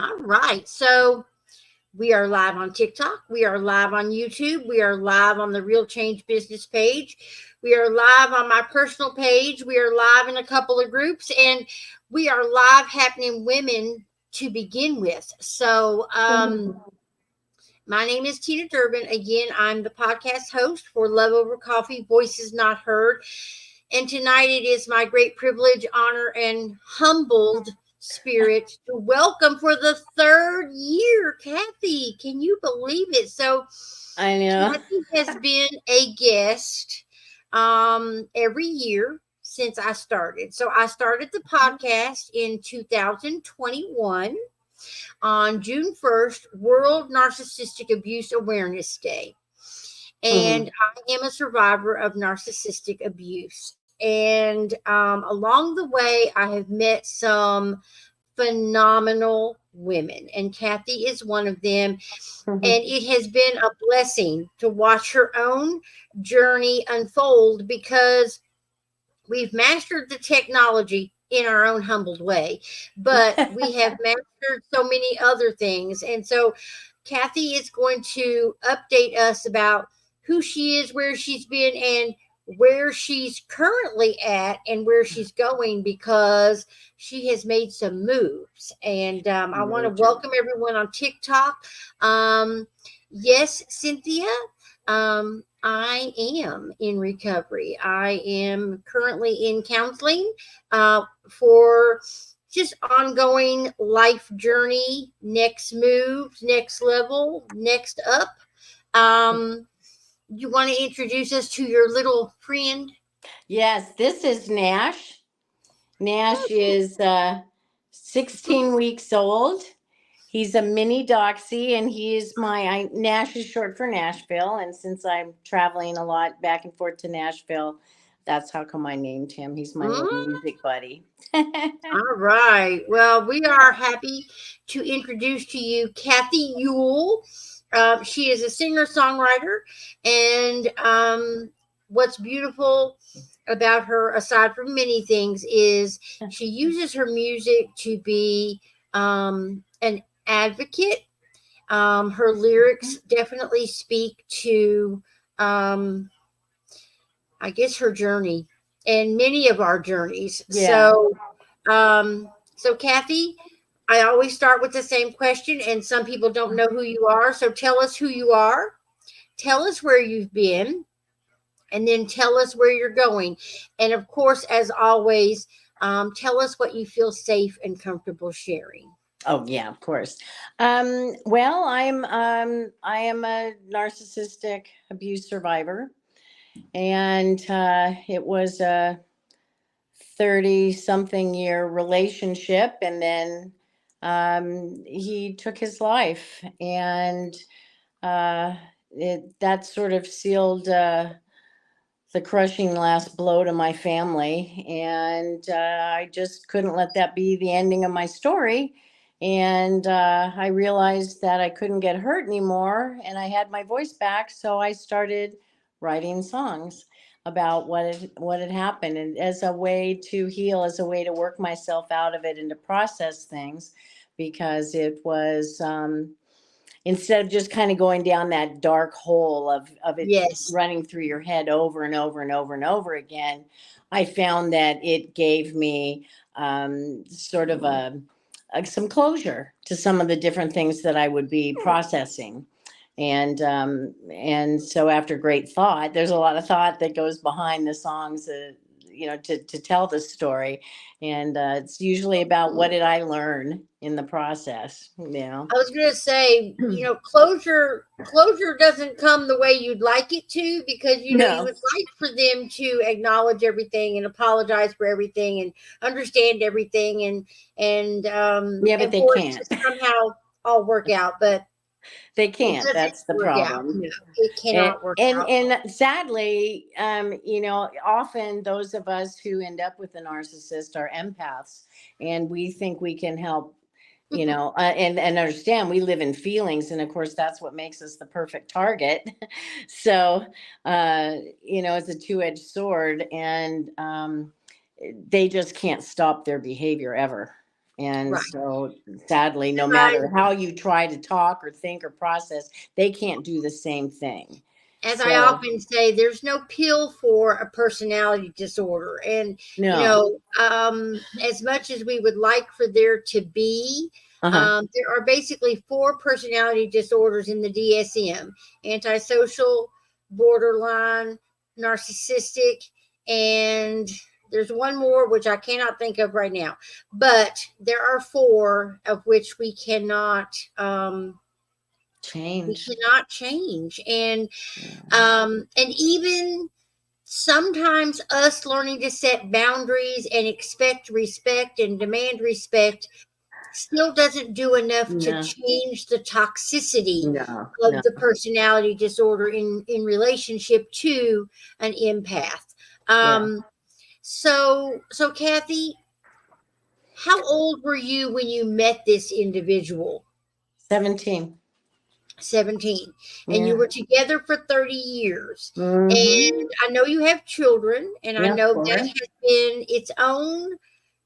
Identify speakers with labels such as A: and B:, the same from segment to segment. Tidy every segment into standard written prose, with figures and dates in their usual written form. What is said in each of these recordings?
A: All right. So we are live on TikTok. We are live on YouTube. We are live on the Real Change Business page. We are live on my personal page. We are live in a couple of groups, and we are live happening women to begin with. So, my name is Tina Durbin. Again, I'm the podcast host for Love Over Coffee, Voices Not Heard. And tonight it is my great privilege, honor, and humbled spirit to welcome for the third year, Kathy. Can you believe it? So,
B: I know.
A: Kathy has been a guest every year since I started. So, I started the podcast in 2021 on June 1st, World Narcissistic Abuse Awareness Day.
B: Mm-hmm.
A: And I am a survivor of narcissistic abuse. And along the way, I have met some phenomenal women, and Kathy is one of them.
B: Mm-hmm.
A: And it has been a blessing to watch her own journey unfold because we've mastered the technology in our own humbled way, but we have mastered so many other things. And so Kathy is going to update us about who she is, where she's been, and where she's currently at and where she's going because she has made some moves. And I want to
B: Major.
A: welcome everyone on TikTok. Yes, Cynthia. I am in recovery. I am currently in counseling for just ongoing life journey, next move, next level, next up. You want to introduce us to your little friend?
B: Yes, this is Nash. Nash is 16 weeks old. He's a mini doxy, and Nash is short for Nashville. And since I'm traveling a lot back and forth to Nashville, that's how come I named him. He's my little
A: Mm,
B: music buddy.
A: all right. Well, we are happy to introduce to you Kathy Yuhl. She is a singer songwriter, and what's beautiful about her, aside from many things, is she uses her music to be an advocate. Her lyrics definitely speak to, um, I guess, her journey and many of our journeys.
B: Yeah.
A: So Kathy, I always start with the same question, and some people don't know who you are. So tell us who you are, tell us where you've been, and then tell us where you're going. And of course, as always, tell us what you feel safe and comfortable sharing.
B: Oh yeah, of course. Well, I am a narcissistic abuse survivor, and it was a 30 something year relationship, and then he took his life, and uh, that sort of sealed the crushing last blow to my family, and I just couldn't let that be the ending of my story. And I realized that I couldn't get hurt anymore, and I had my voice back, so I started writing songs about what had happened, and as a way to heal, as a way to work myself out of it and to process things, because it was instead of just kind of going down that dark hole of it
A: Yes.
B: running through your head over and over and over and over again. I found that it gave me sort of some closure to some of the different things that I would be processing. And so after great thought, there's a lot of thought that goes behind the songs, to tell the story. And it's usually about what did I learn in the process,
A: I was going to say, closure doesn't come the way you'd like it to because you
B: No.
A: would like for them to acknowledge everything and apologize for everything and understand everything
B: Yeah, but
A: and
B: they
A: for it
B: can't.
A: to somehow all work out, but
B: They
A: it
B: can't.
A: doesn't
B: That's the
A: work out.
B: problem.
A: No, it
B: And
A: cannot work
B: and,
A: out.
B: and sadly, often those of us who end up with a narcissist are empaths, and we think we can help. And understand we live in feelings, and of course that's what makes us the perfect target. So, it's a two-edged sword, and they just can't stop their behavior ever. And
A: Right.
B: so sadly, no
A: I,
B: matter how you try to talk or think or process, they can't do the same thing.
A: as I
B: So
A: often say, there's no pill for a personality disorder. And,
B: no.
A: as much as we would like for there to be,
B: Uh-huh.
A: there are basically four personality disorders in the DSM: antisocial, borderline, narcissistic, and there's one more which I cannot think of right now. But there are four of which we
B: Change.
A: cannot change.
B: Yeah.
A: And even sometimes us learning to set boundaries and expect respect and demand respect still doesn't do enough to
B: No,
A: change the toxicity
B: no, no.
A: of the personality disorder in relationship to an empath.
B: Yeah.
A: So Kathy, how old were you when you met this individual?
B: 17.
A: 17. And you
B: Yeah.
A: were together for 30 years.
B: Mm-hmm.
A: And I know you have children, and I
B: Yeah,
A: know that
B: 4.
A: has been its own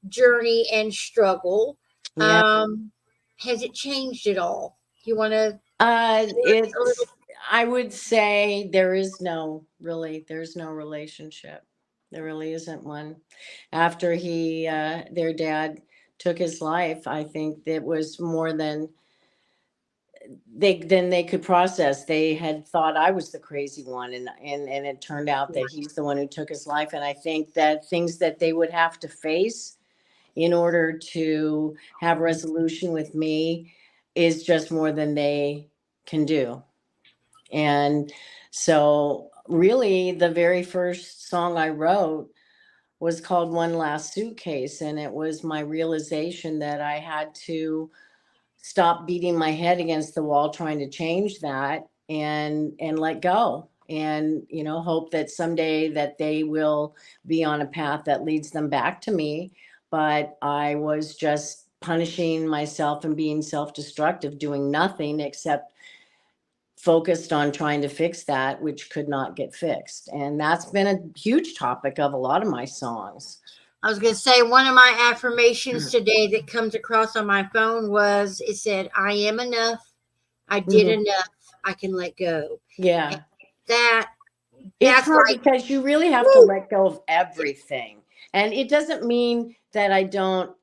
A: journey and struggle.
B: Yeah.
A: Um, has it changed at all? You want to a little?
B: It's, I would say there's no relationship. There really isn't one. After their dad took his life, I think it was more than they could process. They had thought I was the crazy one, and it turned out that he's the one who took his life. And I think that things that they would have to face in order to have resolution with me is just more than they can do. And so, really, the very first song I wrote was called One Last Suitcase. And it was my realization that I had to stop beating my head against the wall trying to change that and let go, and hope that someday that they will be on a path that leads them back to me. But I was just punishing myself and being self-destructive, doing nothing except focused on trying to fix that which could not get fixed. And that's been a huge topic of a lot of my songs.
A: I was going to say one of my affirmations today that comes across on my phone was it said, "I am enough. I did
B: Mhm.
A: enough. I can let go." And
B: Yeah.
A: that
B: It's
A: that's
B: hard
A: like,
B: because you really have to
A: woo,
B: let go of everything. And it doesn't mean that I don't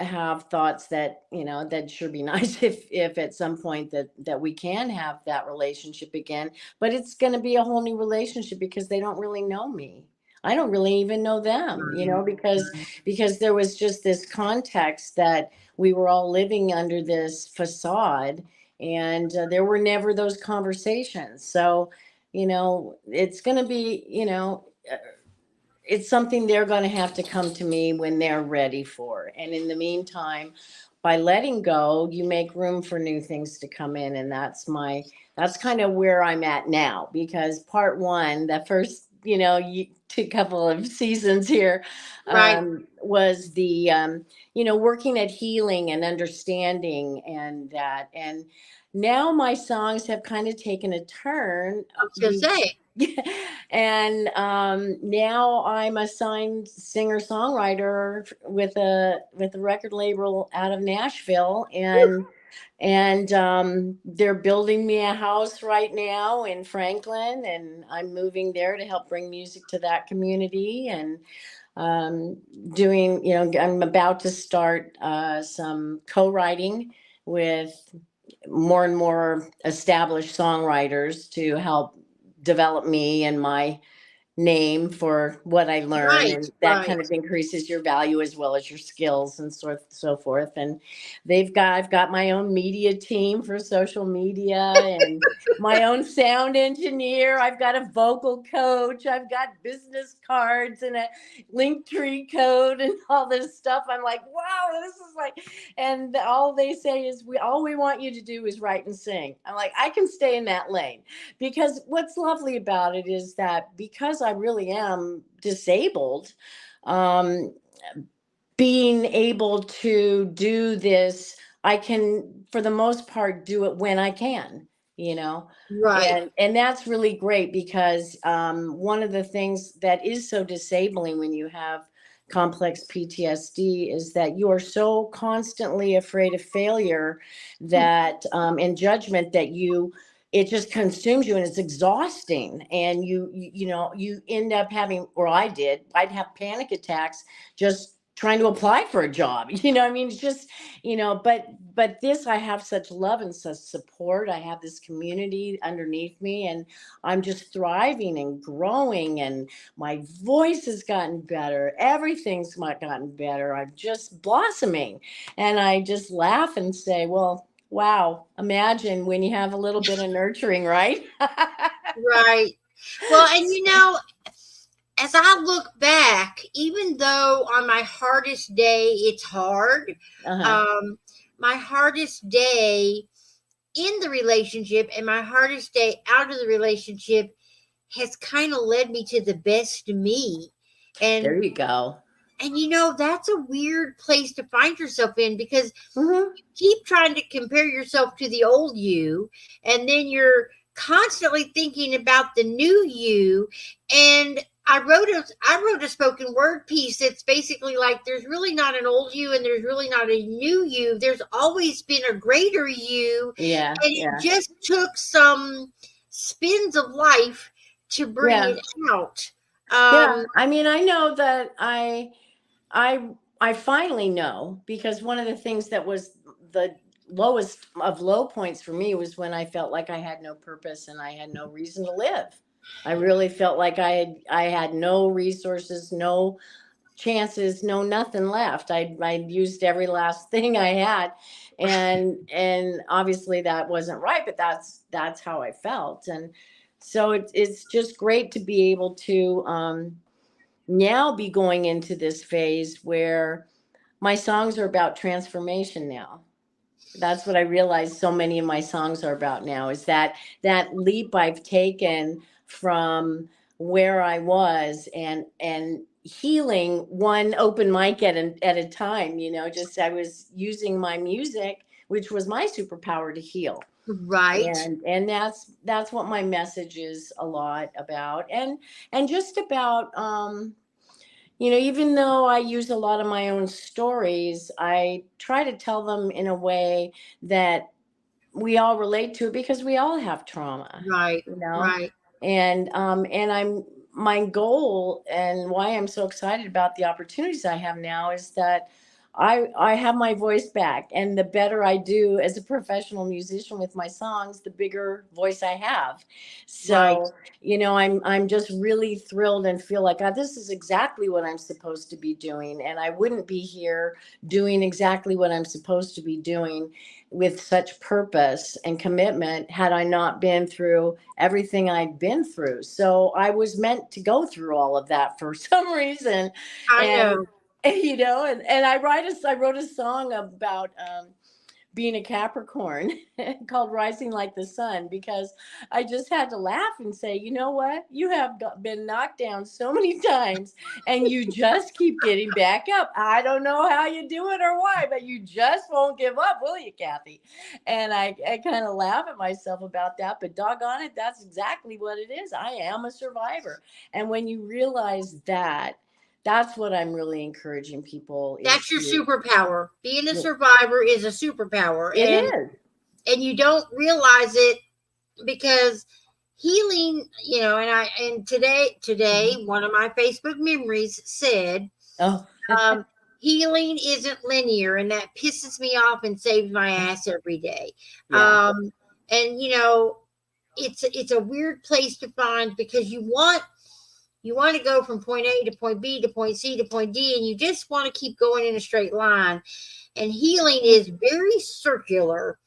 B: have thoughts that, that sure be nice if at some point that we can have that relationship again, but it's going to be a whole new relationship because they don't really know me. I don't really even know them, because there was just this context that we were all living under this facade, and there were never those conversations. So it's going to be, it's something they're going to have to come to me when they're ready for. And in the meantime, by letting go, you make room for new things to come in. And that's kind of where I'm at now, because part one, the first, two couple of seasons here,
A: right.
B: was working at healing and understanding and that. And now my songs have kind of taken a turn.
A: I was going to say,
B: And now I'm a signed singer songwriter with a record label out of Nashville, and they're building me a house right now in Franklin, and I'm moving there to help bring music to that community. And um, I'm about to start some co-writing with more and more established songwriters to help develop me and my name for what I learn,
A: right,
B: and that
A: right.
B: kind of increases your value as well as your skills and so forth. And I've got my own media team for social media, and my own sound engineer. I've got a vocal coach. I've got business cards and a link tree code and all this stuff. I'm like, wow, this is like, and all they say is all we want you to do is write and sing. I'm like, I can stay in that lane, because what's lovely about it is that because I really am disabled, um, being able to do this, I can, for the most part, do it when I can, you know,
A: Right.
B: and that's really great, because one of the things that is so disabling when you have complex PTSD is that you are so constantly afraid of failure that and judgment that it just consumes you and it's exhausting, and you end up having, or I'd have panic attacks just trying to apply for a job. I mean, it's just, but this, I have such love and such support. I have this community underneath me, and I'm just thriving and growing, and my voice has gotten better. Everything's gotten better. I'm just blossoming. And I just laugh and say, well, wow, imagine when you have a little bit of nurturing, right?
A: Right. Well, and as I look back, even though on my hardest day it's hard,
B: Uh-huh.
A: um, my hardest day in the relationship and my hardest day out of the relationship has kind of led me to the best me.
B: There
A: And
B: you go.
A: that's a weird place to find yourself in, because
B: Mm-hmm.
A: keep trying to compare yourself to the old you, and then you're constantly thinking about the new you. And I wrote a spoken word piece that's basically like, there's really not an old you and there's really not a new you. There's always been a greater you,
B: Yeah,
A: and it
B: yeah,
A: just took some spins of life to bring
B: yeah,
A: it out.
B: yeah.
A: um
B: I mean, I know that I I finally know, because one of the things that was the lowest of low points for me was when I felt like I had no purpose and I had no reason to live. I really felt like I had no resources, no chances, no nothing left. I'd used every last thing I had, and obviously that wasn't right, but that's how I felt. And so it's just great to be able to now be going into this phase where my songs are about transformation now. That's what I realize so many of my songs are about now, is that leap I've taken from where I was, and healing one open mic at a time. Just I was using my music, which was my superpower, to heal.
A: right.
B: And that's what my message is a lot about. And just about even though I use a lot of my own stories, I try to tell them in a way that we all relate to, because we all have trauma,
A: Right.
B: you know.
A: Right.
B: And I'm my goal, and why I'm so excited about the opportunities I have now, is that I have my voice back, and the better I do as a professional musician with my songs, the bigger voice I have.
A: Right.
B: So I'm just really thrilled and feel like, God, this is exactly what I'm supposed to be doing, and I wouldn't be here doing exactly what I'm supposed to be doing with such purpose and commitment had I not been through everything I'd been through. So I was meant to go through all of that for some reason.
A: I
B: And
A: know.
B: and I wrote a song about being a Capricorn called Rising Like the Sun, because I just had to laugh and say, you know what? You have been knocked down so many times, and you just keep getting back up. I don't know how you do it or why, but you just won't give up, will you, Kathy? And I kind of laugh at myself about that, but doggone it, that's exactly what it is. I am a survivor. And when you realize that, that's what I'm really encouraging people is
A: That's your
B: to,
A: superpower. Being a survivor is a superpower,
B: it
A: and
B: is.
A: you don't realize it, because healing, and today one of my Facebook memories said,
B: Oh,
A: um, healing isn't linear, and that pisses me off and saves my ass every day.
B: yeah.
A: Um, and it's a weird place to find, because you want to go from point A to point B to point C to point D, and you just want to keep going in a straight line. And healing is very circular,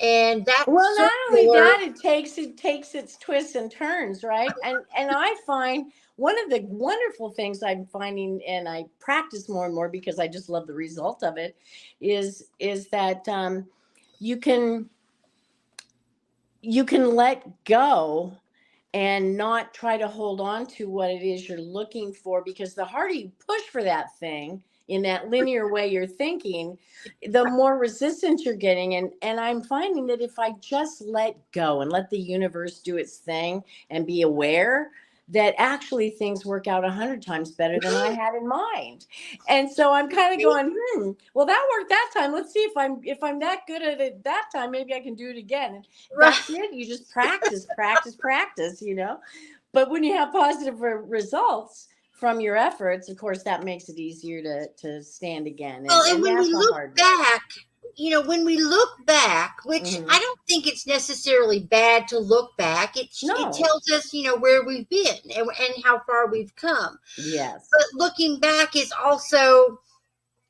A: and that
B: Well, not only
A: circular.
B: that, it takes its twists and turns, right? And I find one of the wonderful things I'm finding, and I practice more and more because I just love the result of it, is that you can you can let go and not try to hold on to what it is you're looking for, because the harder you push for that thing in that linear way you're thinking, the more resistance you're getting. And I'm finding that if I just let go and let the universe do its thing and be aware, that actually things work out 100 times better than I had in mind. And so I'm kind of going, well, that worked that time. Let's see if I'm that good at it that time, maybe I can do it again. And
A: Right.
B: that's it. You just practice, practice, practice, you know. But when you have positive results from your efforts, of course, that makes it easier to stand again.
A: Well, and
B: And
A: when we
B: that's a
A: look
B: hard way.
A: back, when we look back, which
B: Hmm.
A: I don't think it's necessarily bad to look back, it
B: No.
A: tells us, where we've been and how far we've come.
B: Yes.
A: But looking back is also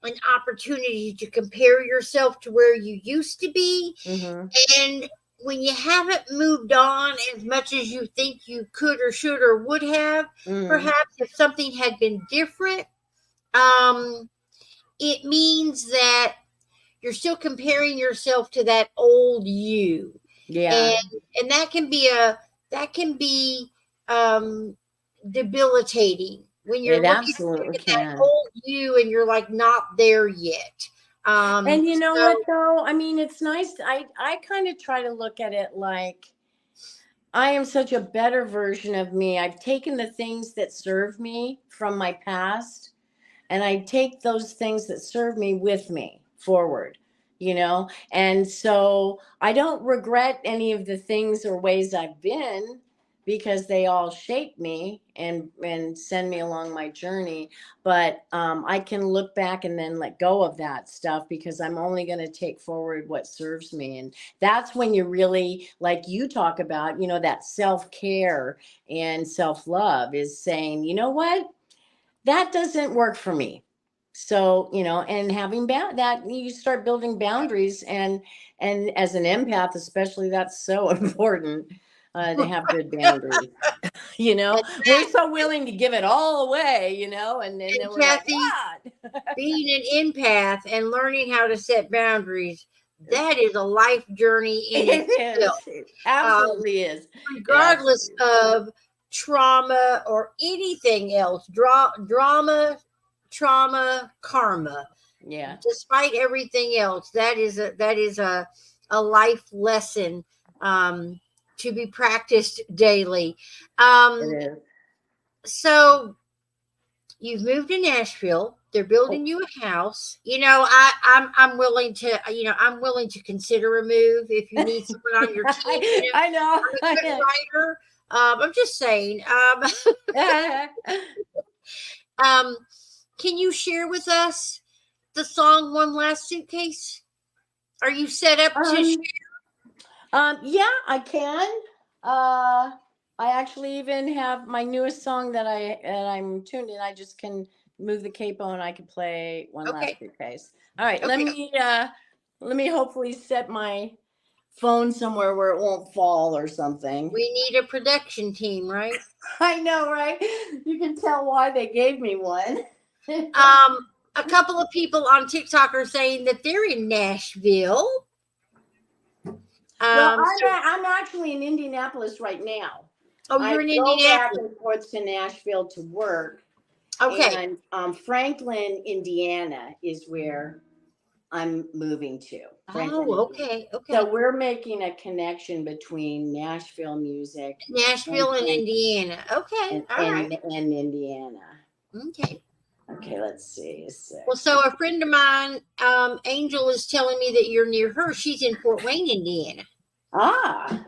A: an opportunity to compare yourself to where you used to be.
B: Hmm.
A: And when you haven't moved on as much as you think you could or should or would have,
B: Hmm.
A: perhaps if something had been different, um, it means that you're still comparing yourself to that old you.
B: Yeah.
A: And that can be um debilitating when you're
B: It
A: looking
B: absolutely
A: back at that
B: can.
A: old you and you're like not there yet.
B: And you know what
A: So
B: though? I mean, it's nice. I kind of try to look at it like I am such a better version of me. I've taken the things that serve me from my past and I take those things that serve me with me forward, you know? And so I don't regret any of the things or ways I've been because they all shape me and send me along my journey. But I can look back and then let go of that stuff because I'm only going to take forward what serves me. And that's when you really, like you talk about, you know, that self-care and self-love is saying, you know what? That doesn't work for me. So, you know, and having that you start building boundaries and as an empath especially, that's so important to have good boundaries. You know,
A: and,
B: we're so willing to give it all away, you know, and then
A: and
B: we're like,
A: Kathy,
B: what?
A: being an empath and learning how to set boundaries, that is a life journey in
B: It
A: itself.
B: is. It
A: Um,
B: absolutely is. It
A: Regardless
B: absolutely is.
A: of trauma or anything else, drama, trauma, karma.
B: Yeah,
A: Despite everything else, that is a life lesson um, to be practiced daily.
B: it
A: Um,
B: is.
A: so you've moved to Nashville. They're
B: Oh.
A: building you a house. I'm willing to I'm willing to consider a move if you need someone on your team.
B: I know.
A: I'm a good writer. I'm just saying. Um, can you share with us the song "One Last Suitcase"? Are you set up to share?
B: um yeah, I can. I actually even have my newest song I'm tuned in. I just can move the capo and I can play One Last
A: Okay.
B: Suitcase. All right,
A: Okay.
B: let me hopefully set my phone somewhere where it won't fall or something.
A: We need a production team, right?
B: I know, right? You can tell why they gave me one.
A: A couple of people on TikTok are saying that they're in Nashville.
B: Well,
A: So
B: I'm actually in Indianapolis right now.
A: oh,
B: I
A: you're in
B: go back
A: Indianapolis.
B: and forth to Nashville to work.
A: Okay.
B: And Franklin, Indiana is where I'm moving to. Franklin,
A: Oh,
B: Indiana.
A: okay. Okay.
B: So we're making a connection between Nashville music and
A: Nashville and
B: Franklin
A: Indiana. Okay. All right.
B: and Indiana.
A: Okay.
B: Okay, let's see.
A: Well, so a friend of mine, Angel, is telling me that you're near her. She's in Fort Wayne, Indiana.
B: Ah,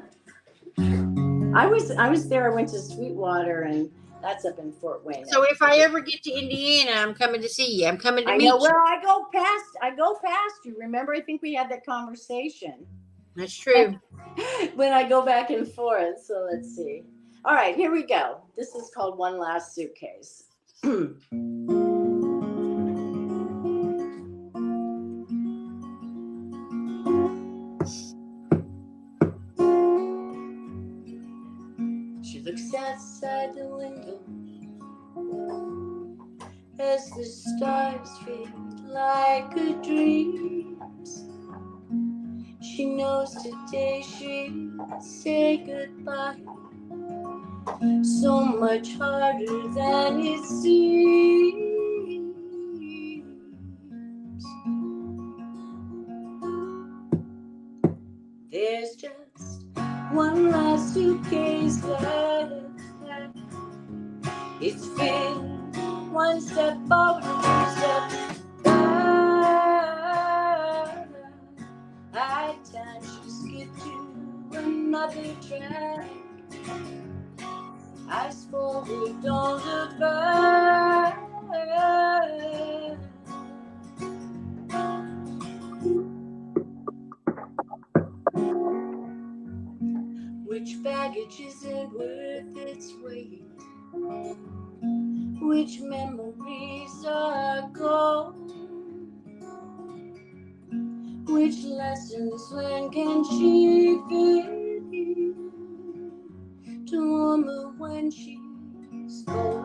B: I was there. I went to Sweetwater, and that's up in Fort Wayne.
A: So if I ever get to Indiana, I'm coming to see you. I'm coming to
B: I know.
A: meet
B: Well,
A: you.
B: I go past you. Remember, I think we had that conversation
A: That's true.
B: when I go back and forth. So let's see. All right, here we go. This is called One Last Suitcase. She looks outside the window as the stars fade like a dream. She knows today she'll say goodbye. So much harder than it seems. There's just one last suitcase left. It's been one step forward, two steps back. High time she skipped to another track. Eyes forward, don't look back. Which baggage isn't worth its weight? Which memories are gold? Which lessons, when can she fit in to warmer when she's cold?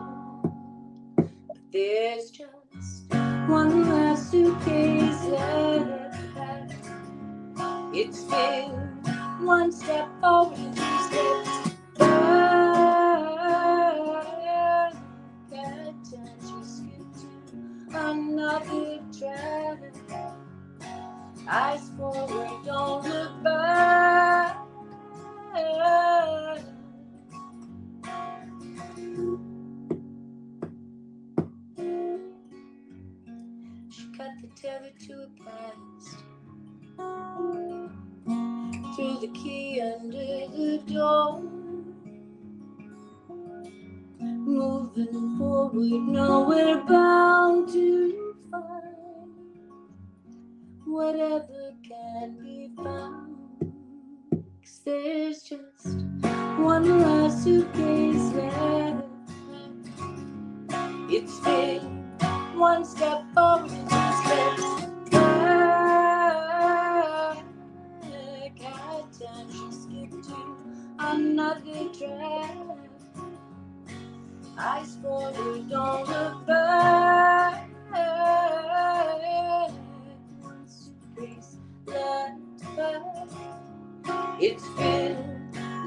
B: But there's just one last suitcase left. It's been one step forward and two steps back. That time she skipped to another track. Eyes forward, don't look back. She cut the tether to a past, threw the key under the door. Moving forward, nowhere bound to find whatever can be found. 'Cause there's just one last suitcase left. It's been one step forward and two steps back. High time she skipped to another track. Eyes forward, don't look back. One suitcase left back. It's been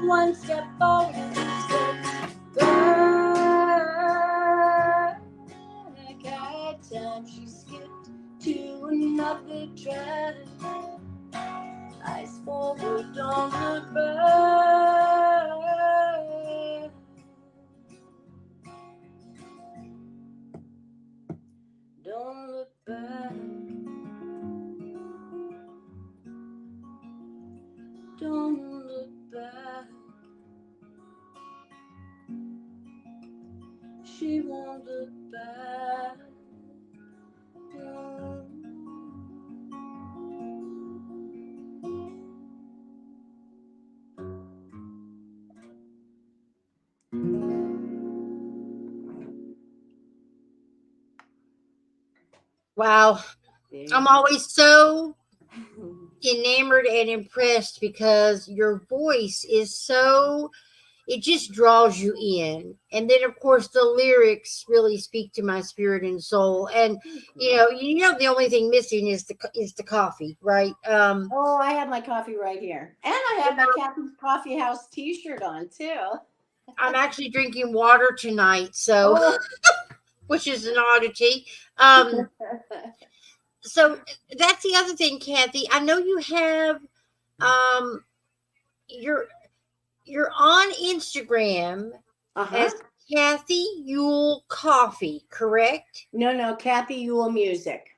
B: one step forward and two steps back. High time she skipped to another track. Eyes forward, don't look back. Don't look back. Don't look back. She won't look back.
A: Wow. I'm always so enamored and impressed because your voice is so, it just draws you in. And then of course the lyrics really speak to my spirit and soul. And the only thing missing is the coffee, right?
B: Oh, I have my coffee right here. And I have my Kathy's Coffee House t-shirt on too.
A: I'm actually drinking water tonight, so
B: Oh.
A: which is an oddity. So that's the other thing, Kathy. I know you have you're on Instagram as Kathy Yuhl Coffee, correct?
B: No, Kathy Yuhl Music.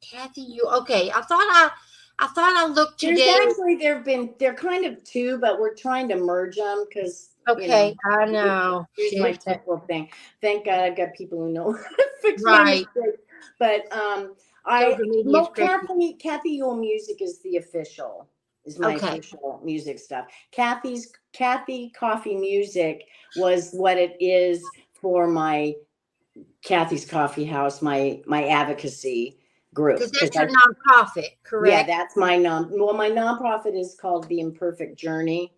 A: Kathy Yuhl. Okay, I thought I looked today.
B: There's actually they're kind of two, but we're trying to merge them because.
A: Okay, I know.
B: Here's my technical thing. Thank God I've got people who know how to fix my mistakes. But Kathy Yuhl Music is the official. Is my official music stuff. Kathy Coffee Music was what it is for my Kathy's Coffee House, my advocacy group.
A: Because that's your nonprofit, correct?
B: Yeah, that's my my nonprofit is called The Imperfect Journey.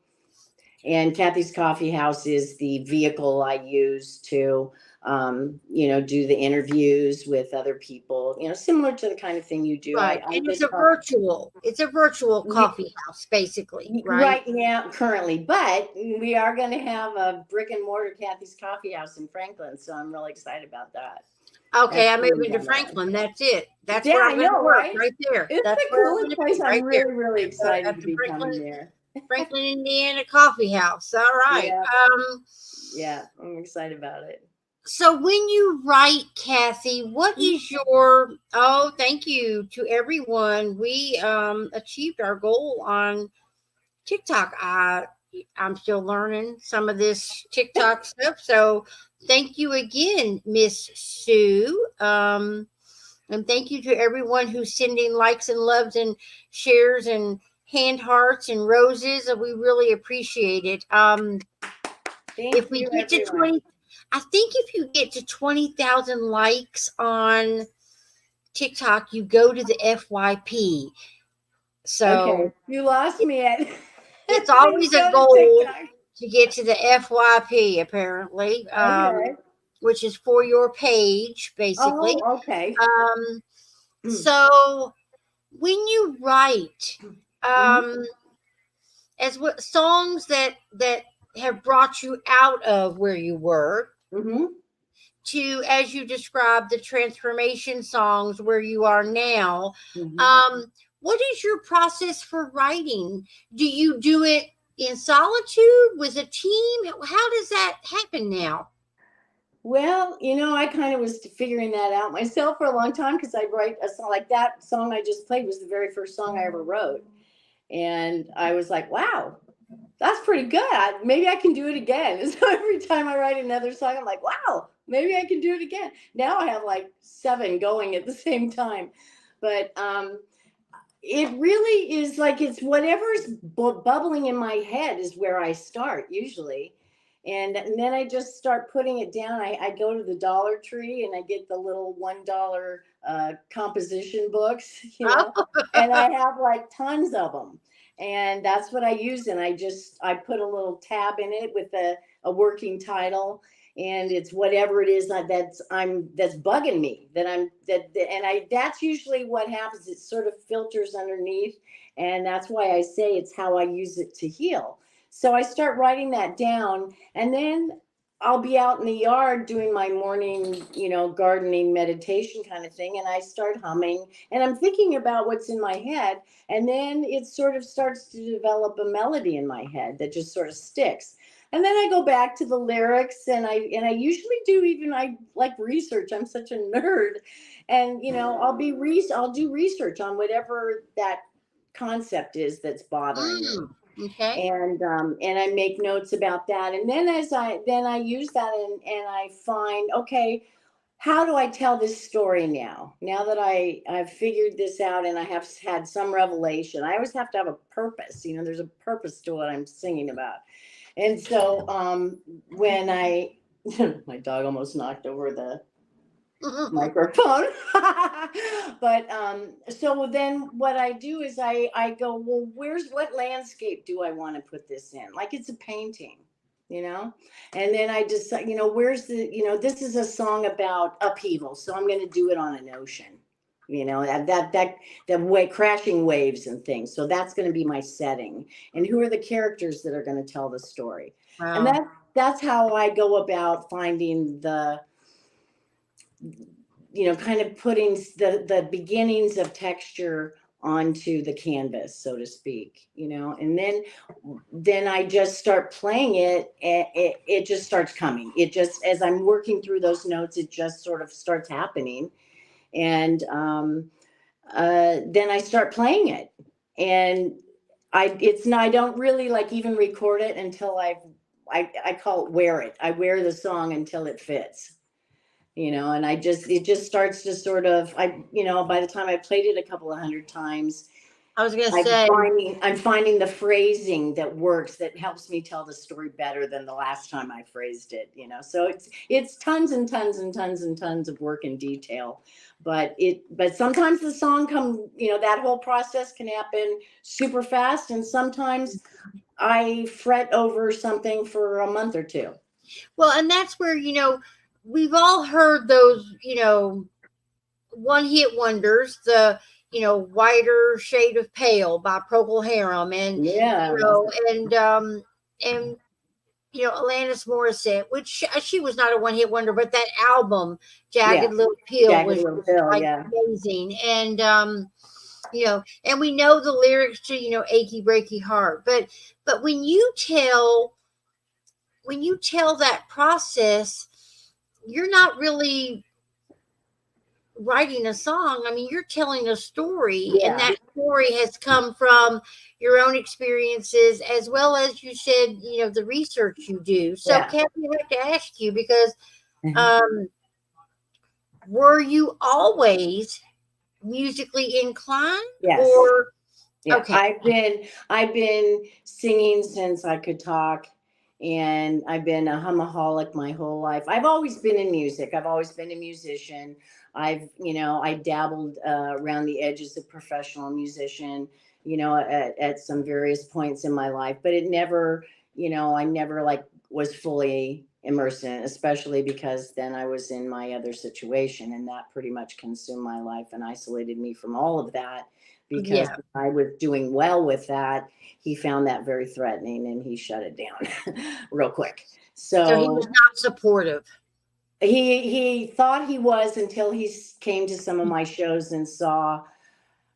B: And Kathy's Coffee House is the vehicle I use to, do the interviews with other people, similar to the kind of thing you do.
A: Right. And it's a virtual coffee house, basically. Right.
B: Yeah, currently. But we are going to have a brick and mortar Kathy's Coffee House in Franklin. So I'm really excited about that.
A: Okay, I'm moving to Franklin. That's it. That's where I'm going to work, right there.
B: It's the coolest place. I'm really, really excited to be coming there.
A: Franklin, Indiana Coffee House. All right.
B: Yeah, yeah, I'm excited about it.
A: So when you write, Kathy, what is your, oh, thank you to everyone. We achieved our goal on TikTok. I'm still learning some of this TikTok stuff. So thank you again, Miss Sue. And thank you to everyone who's sending likes and loves and shares and hand hearts and roses. We really appreciate it. If
B: Thank
A: we
B: you,
A: get to
B: everyone.
A: 20, I think if you get to 20,000 likes on TikTok, you go to the FYP.
B: Okay,
A: So
B: you lost me at
A: it's
B: when you
A: always a
B: go to
A: goal
B: TikTok.
A: to get to the FYP, apparently,
B: Okay.
A: which is for your page, basically.
B: Oh, okay.
A: Um,
B: Mm-hmm.
A: so when you write, um, as what songs that have brought you out of where you were
B: Mm-hmm.
A: to, as you described, the transformation songs where you are now,
B: Mm-hmm.
A: what is your process for writing? Do you do it in solitude with a team? How does that happen now?
B: Well, I kind of was figuring that out myself for a long time because I write a song like that song I just played was the very first song I ever wrote. And I was like, wow, that's pretty good. Maybe I can do it again. And so every time I write another song, I'm like, wow, maybe I can do it again. Now I have like seven going at the same time. But it really is like it's whatever's bubbling in my head is where I start usually. And then I just start putting it down. I go to the Dollar Tree and I get the little $1 composition books, and I have like tons of them. And that's what I use. And I put a little tab in it with a working title, and it's whatever it is that's bugging me and I that's usually what happens. It sort of filters underneath, and that's why I say it's how I use it to heal. So I start writing that down, and then I'll be out in the yard doing my morning, gardening meditation kind of thing, and I start humming, and I'm thinking about what's in my head, and then it sort of starts to develop a melody in my head that just sort of sticks. And then I go back to the lyrics, and I usually do, even I like research. I'm such a nerd. And I'll do research on whatever that concept is that's bothering me.
A: Okay.
B: And I make notes about that. And then I use that, and I find, okay, how do I tell this story now that I've figured this out and I have had some revelation. I always have to have a purpose. There's a purpose to what I'm singing about. And so when I, my dog almost knocked over the microphone. But so then what I do is I go, well, what landscape do I want to put this in? Like it's a painting, you know? And then I decide, this is a song about upheaval. So I'm going to do it on an ocean. That way, crashing waves and things. So that's going to be my setting. And who are the characters that are going to tell the story? And
A: Wow.
B: that's how I go about finding the, kind of putting the beginnings of texture onto the canvas, so to speak, and then I just start playing it, and it just starts coming. It just, as I'm working through those notes, it just sort of starts happening. And then I start playing it, and I don't really like even record it until I call it wear it. I wear the song until it fits. And it just starts to sort of, by the time I played it a couple of hundred times,
A: I was going to
B: I'm
A: say,
B: finding the phrasing that works, that helps me tell the story better than the last time I phrased it. So it's tons and tons and tons and tons of work and detail, but sometimes the song that whole process can happen super fast, and sometimes I fret over something for a month or two.
A: well, and that's where, we've all heard those, one hit wonders, the, whiter shade of pale by Procol Harum, and,
B: Yeah.
A: and Alanis Morissette, which she was not a one hit wonder, but that album,
B: Yeah.
A: Jagged Little Pill,
B: Jagged
A: was
B: Little
A: just
B: Pill.
A: like
B: Yeah.
A: amazing. And And we know the lyrics to, Achy Breaky Heart. But when you tell that process, you're not really writing a song. I mean, you're telling a story, and
B: Yeah,
A: that story has come from your own experiences, as well as you said, the research you do. So,
B: yeah.
A: Kathy, I have to ask you, because um, were you always musically inclined,
B: Yes.
A: or
B: Yeah,
A: okay?
B: I've been singing since I could talk, and I've been a humaholic my whole life. I've always been in music. I've always been a musician. I dabbled around the edges of professional musician, at some various points in my life, but it never, I never like was fully immersed in it, especially because then I was in my other situation, and that pretty much consumed my life and isolated me from all of that, because
A: Yeah.
B: I was doing well with that. He found that very threatening and he shut it down real quick.
A: So he was
B: So
A: not supportive.
B: he thought he was, until he came to some of my shows and saw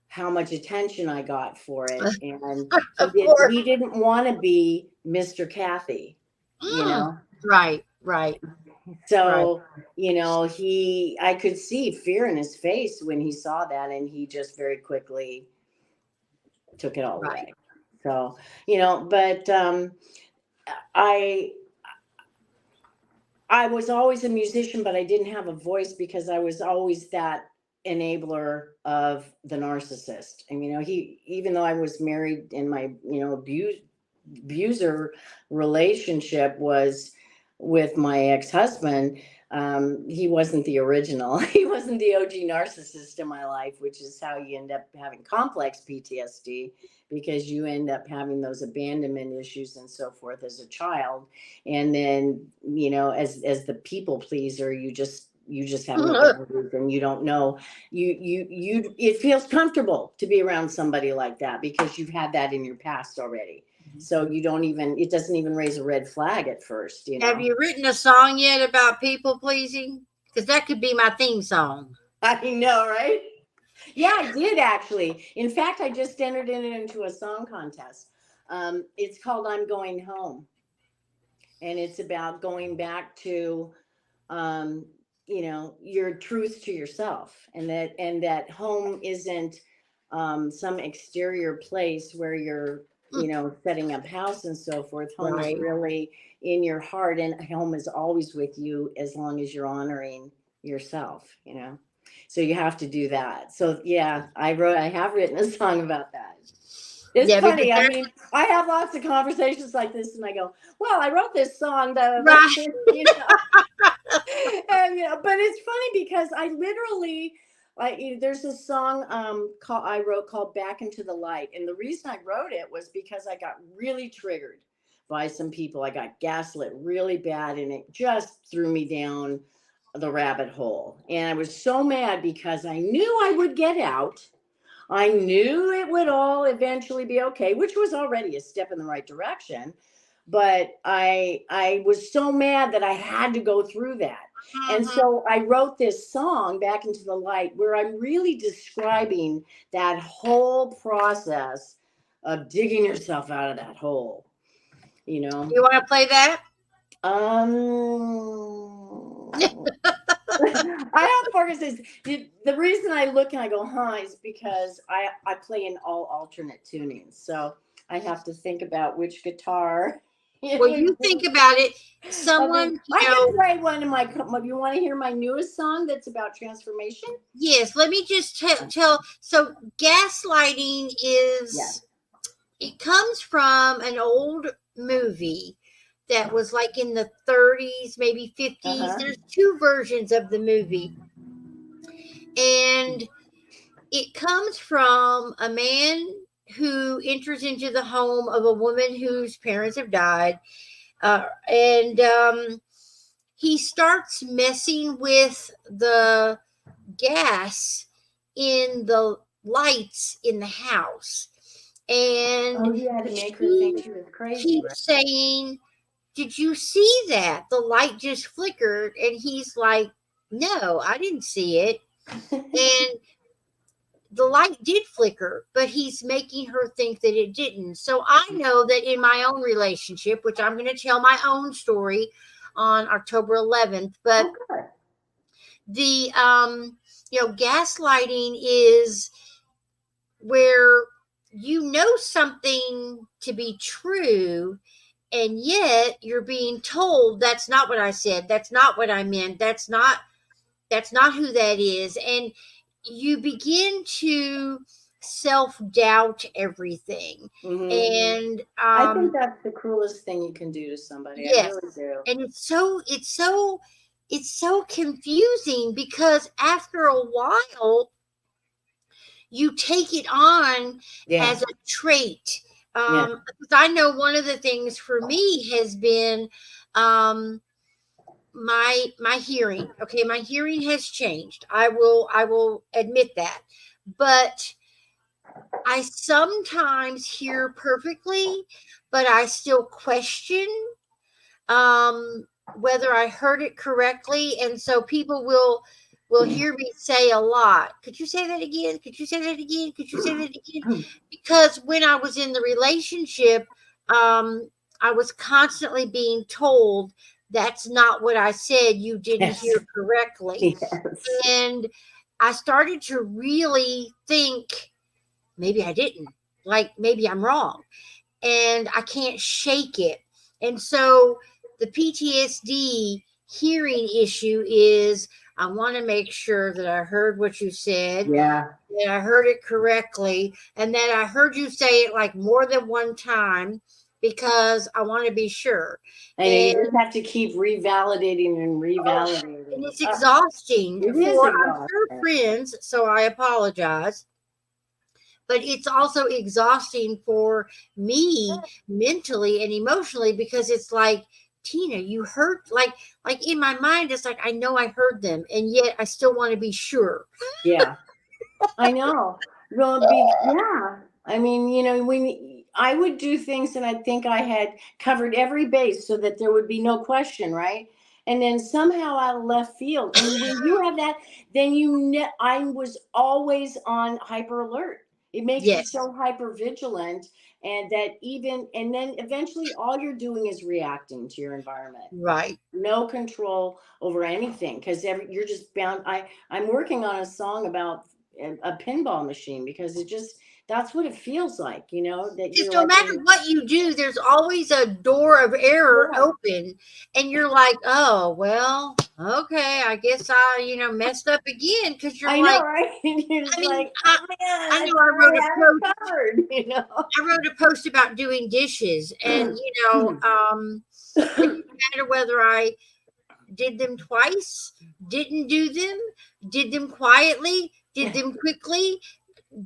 B: how much attention I got for it. And
A: Of course.
B: he didn't want to be Mr. Kathy, you
A: Mm.
B: know.
A: Right, right, right,
B: So, I could see fear in his face when he saw that, and he just very quickly took it all
A: right.
B: away. So, but I I was always a musician, but I didn't have a voice because I was always that enabler of the narcissist. And he, even though I was married, and my abuser relationship was with my ex-husband, he wasn't the original. He wasn't the OG narcissist in my life, which is how you end up having complex PTSD, because you end up having those abandonment issues and so forth as a child. And then, as the people pleaser, you just have no boundaries, and you don't know, it feels comfortable to be around somebody like that because you've had that in your past already. So it doesn't even raise a red flag at first.
A: Have you written a song yet about people pleasing? Because that could be my theme song.
B: I know, right? Yeah, I did actually. In fact, I just entered it into a song contest. It's called I'm Going Home. And it's about going back to, um, your truth to yourself, and that home isn't some exterior place where you're,
A: Mm.
B: setting up house and so forth. Home is
A: Right.
B: really in your heart, and home is always with you as long as you're honoring yourself. So you have to do that. So yeah, I have written a song about that. It's
A: Yeah, because
B: funny. I mean, I have lots of conversations like this, and I go, "Well, I wrote this song,"
A: right.
B: and but it's funny because I literally, there's a song I wrote called "Back into the Light," and the reason I wrote it was because I got really triggered by some people. I got gaslit really bad, and it just threw me down the rabbit hole, and I was so mad because I knew I would get out. I knew it would all eventually be okay, which was already a step in the right direction. But I was so mad that I had to go through that. And
A: Hmm.
B: so I wrote this song, Back into the Light, where I'm really describing that whole process of digging yourself out of that hole, you know.
A: You want to play that?
B: Um I have Parkinson's. The reason I look and I go, huh, is because I play in all alternate tunings. So I have to think about which guitar it
A: Well,
B: would
A: you
B: be.
A: think about it.
B: I
A: Someone,
B: can play one of my. You want to hear my newest song that's about transformation?
A: yes, let me just tell. So, gaslighting
B: Yeah.
A: it comes from an old movie that was like in the 30s, maybe
B: Uh
A: 50s.
B: huh.
A: There's two versions of the movie. And it comes from a man who enters into the home of a woman whose parents have died. And he starts messing with the gas in the lights in the house.
B: Oh
A: And
B: yeah, to make her think
A: she
B: she was crazy, right?
A: keeps saying, "Did you see that? The light just flickered." And he's like, "No, I didn't see it." And the light did flicker, but he's making her think that it didn't. So I know that in my own relationship, which I'm going to tell my own story on October 11th, but
B: Okay.
A: the gaslighting is where you know something to be true, and yet you're being told that's not what I said, that's not what I meant, that's not who that is, and you begin to self-doubt everything. And
B: I think that's the cruelest thing you can do to somebody. I
A: yes,
B: really do.
A: and it's so confusing, because after a while you take it on
B: Yeah.
A: as a trait.
B: Yeah.
A: Because I know one of the things for me has been um, my hearing. Okay, my hearing has changed. I will admit that, but I sometimes hear perfectly, but I still question um, whether I heard it correctly, and so people will hear me say a lot. Could you say that again? Could you say that again? Could you say that again? Because when I was in the relationship, um, I was constantly being told that's not what I said. You didn't
B: Yes.
A: hear correctly,
B: Yes.
A: and I started to really think maybe I didn't. Like maybe I'm wrong, and I can't shake it. And so the PTSD hearing issue is I want to make sure that I heard what you said,
B: Yeah.
A: that I heard it correctly, and that I heard you say it like more than one time, because I want to be sure.
B: I know
A: And
B: you just have to keep revalidating and
A: oh, and
B: revalidating.
A: it's exhausting
B: It is
A: for, I'm sure,
B: exhausting.
A: friends, so I apologize, but it's also exhausting for me mentally and emotionally, because it's like, Tina, you heard, like in my mind it's like I know I heard them, and yet I still want to be sure.
B: Yeah. I know. Well, yeah. I mean, when I would do things and I think I had covered every base so that there would be no question, right? And then somehow out of left field, and when you have that, then I was always on hyper alert. It makes you
A: Yes,
B: so hyper vigilant, and then eventually all you're doing is reacting to your environment.
A: right.
B: No control over anything, because you're just bound. I'm working on a song about a pinball machine, because that's what it feels like, that
A: Just
B: you're
A: no
B: like
A: matter what you do, there's always a door of error
B: yeah.
A: open, and you're like, oh well, okay, I guess I messed up again, because you're
B: I know,
A: like,
B: right? And you're
A: I
B: just
A: mean,
B: like,
A: I,
B: oh man,
A: I
B: I
A: know
B: thought
A: I wrote
B: I
A: a
B: had
A: post
B: it covered.
A: I wrote a post about doing dishes, and didn't matter whether I did them twice, didn't do them, did them quietly, did them quickly,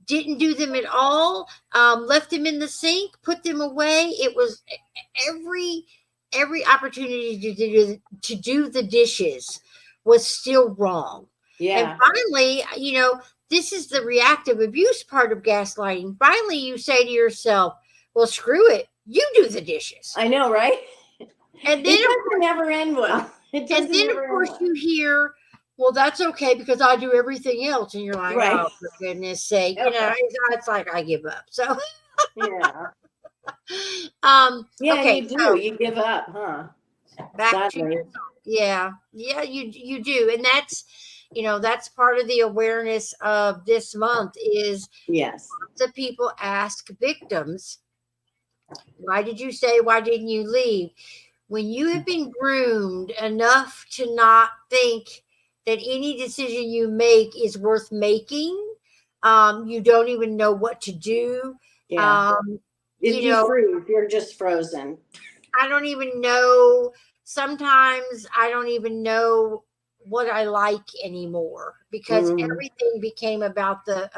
A: didn't do them at all, left them in the sink, put them away. It was every every opportunity to do the dishes was still wrong. And
B: Yeah,
A: finally, this is the reactive abuse part of gaslighting. Finally, you say to yourself, well, screw it, you do the dishes.
B: I know, right?
A: And then
B: It
A: of
B: doesn't
A: course,
B: ever end well. It
A: and
B: doesn't
A: then of
B: ever end
A: course
B: well.
A: you hear, well, that's okay because I do everything else, and you're like,
B: Right.
A: oh, for goodness sake, it's like I give up. So,
B: Yeah. Yeah, and
A: okay,
B: you do.
A: so
B: You give up, huh?
A: back to
B: Sadly.
A: your song. Yeah, you do, and that's part of the awareness of this month is
B: Yes.
A: the people ask victims, why did you say, why didn't you leave? When you have been groomed enough to not think that any decision you make is worth making, you don't even know what to do.
B: Yeah.
A: Um,
B: If
A: you
B: you
A: know,
B: freeze, you're just frozen.
A: I don't even know. Sometimes I don't even know what I like anymore, because
B: Mm,
A: everything became about the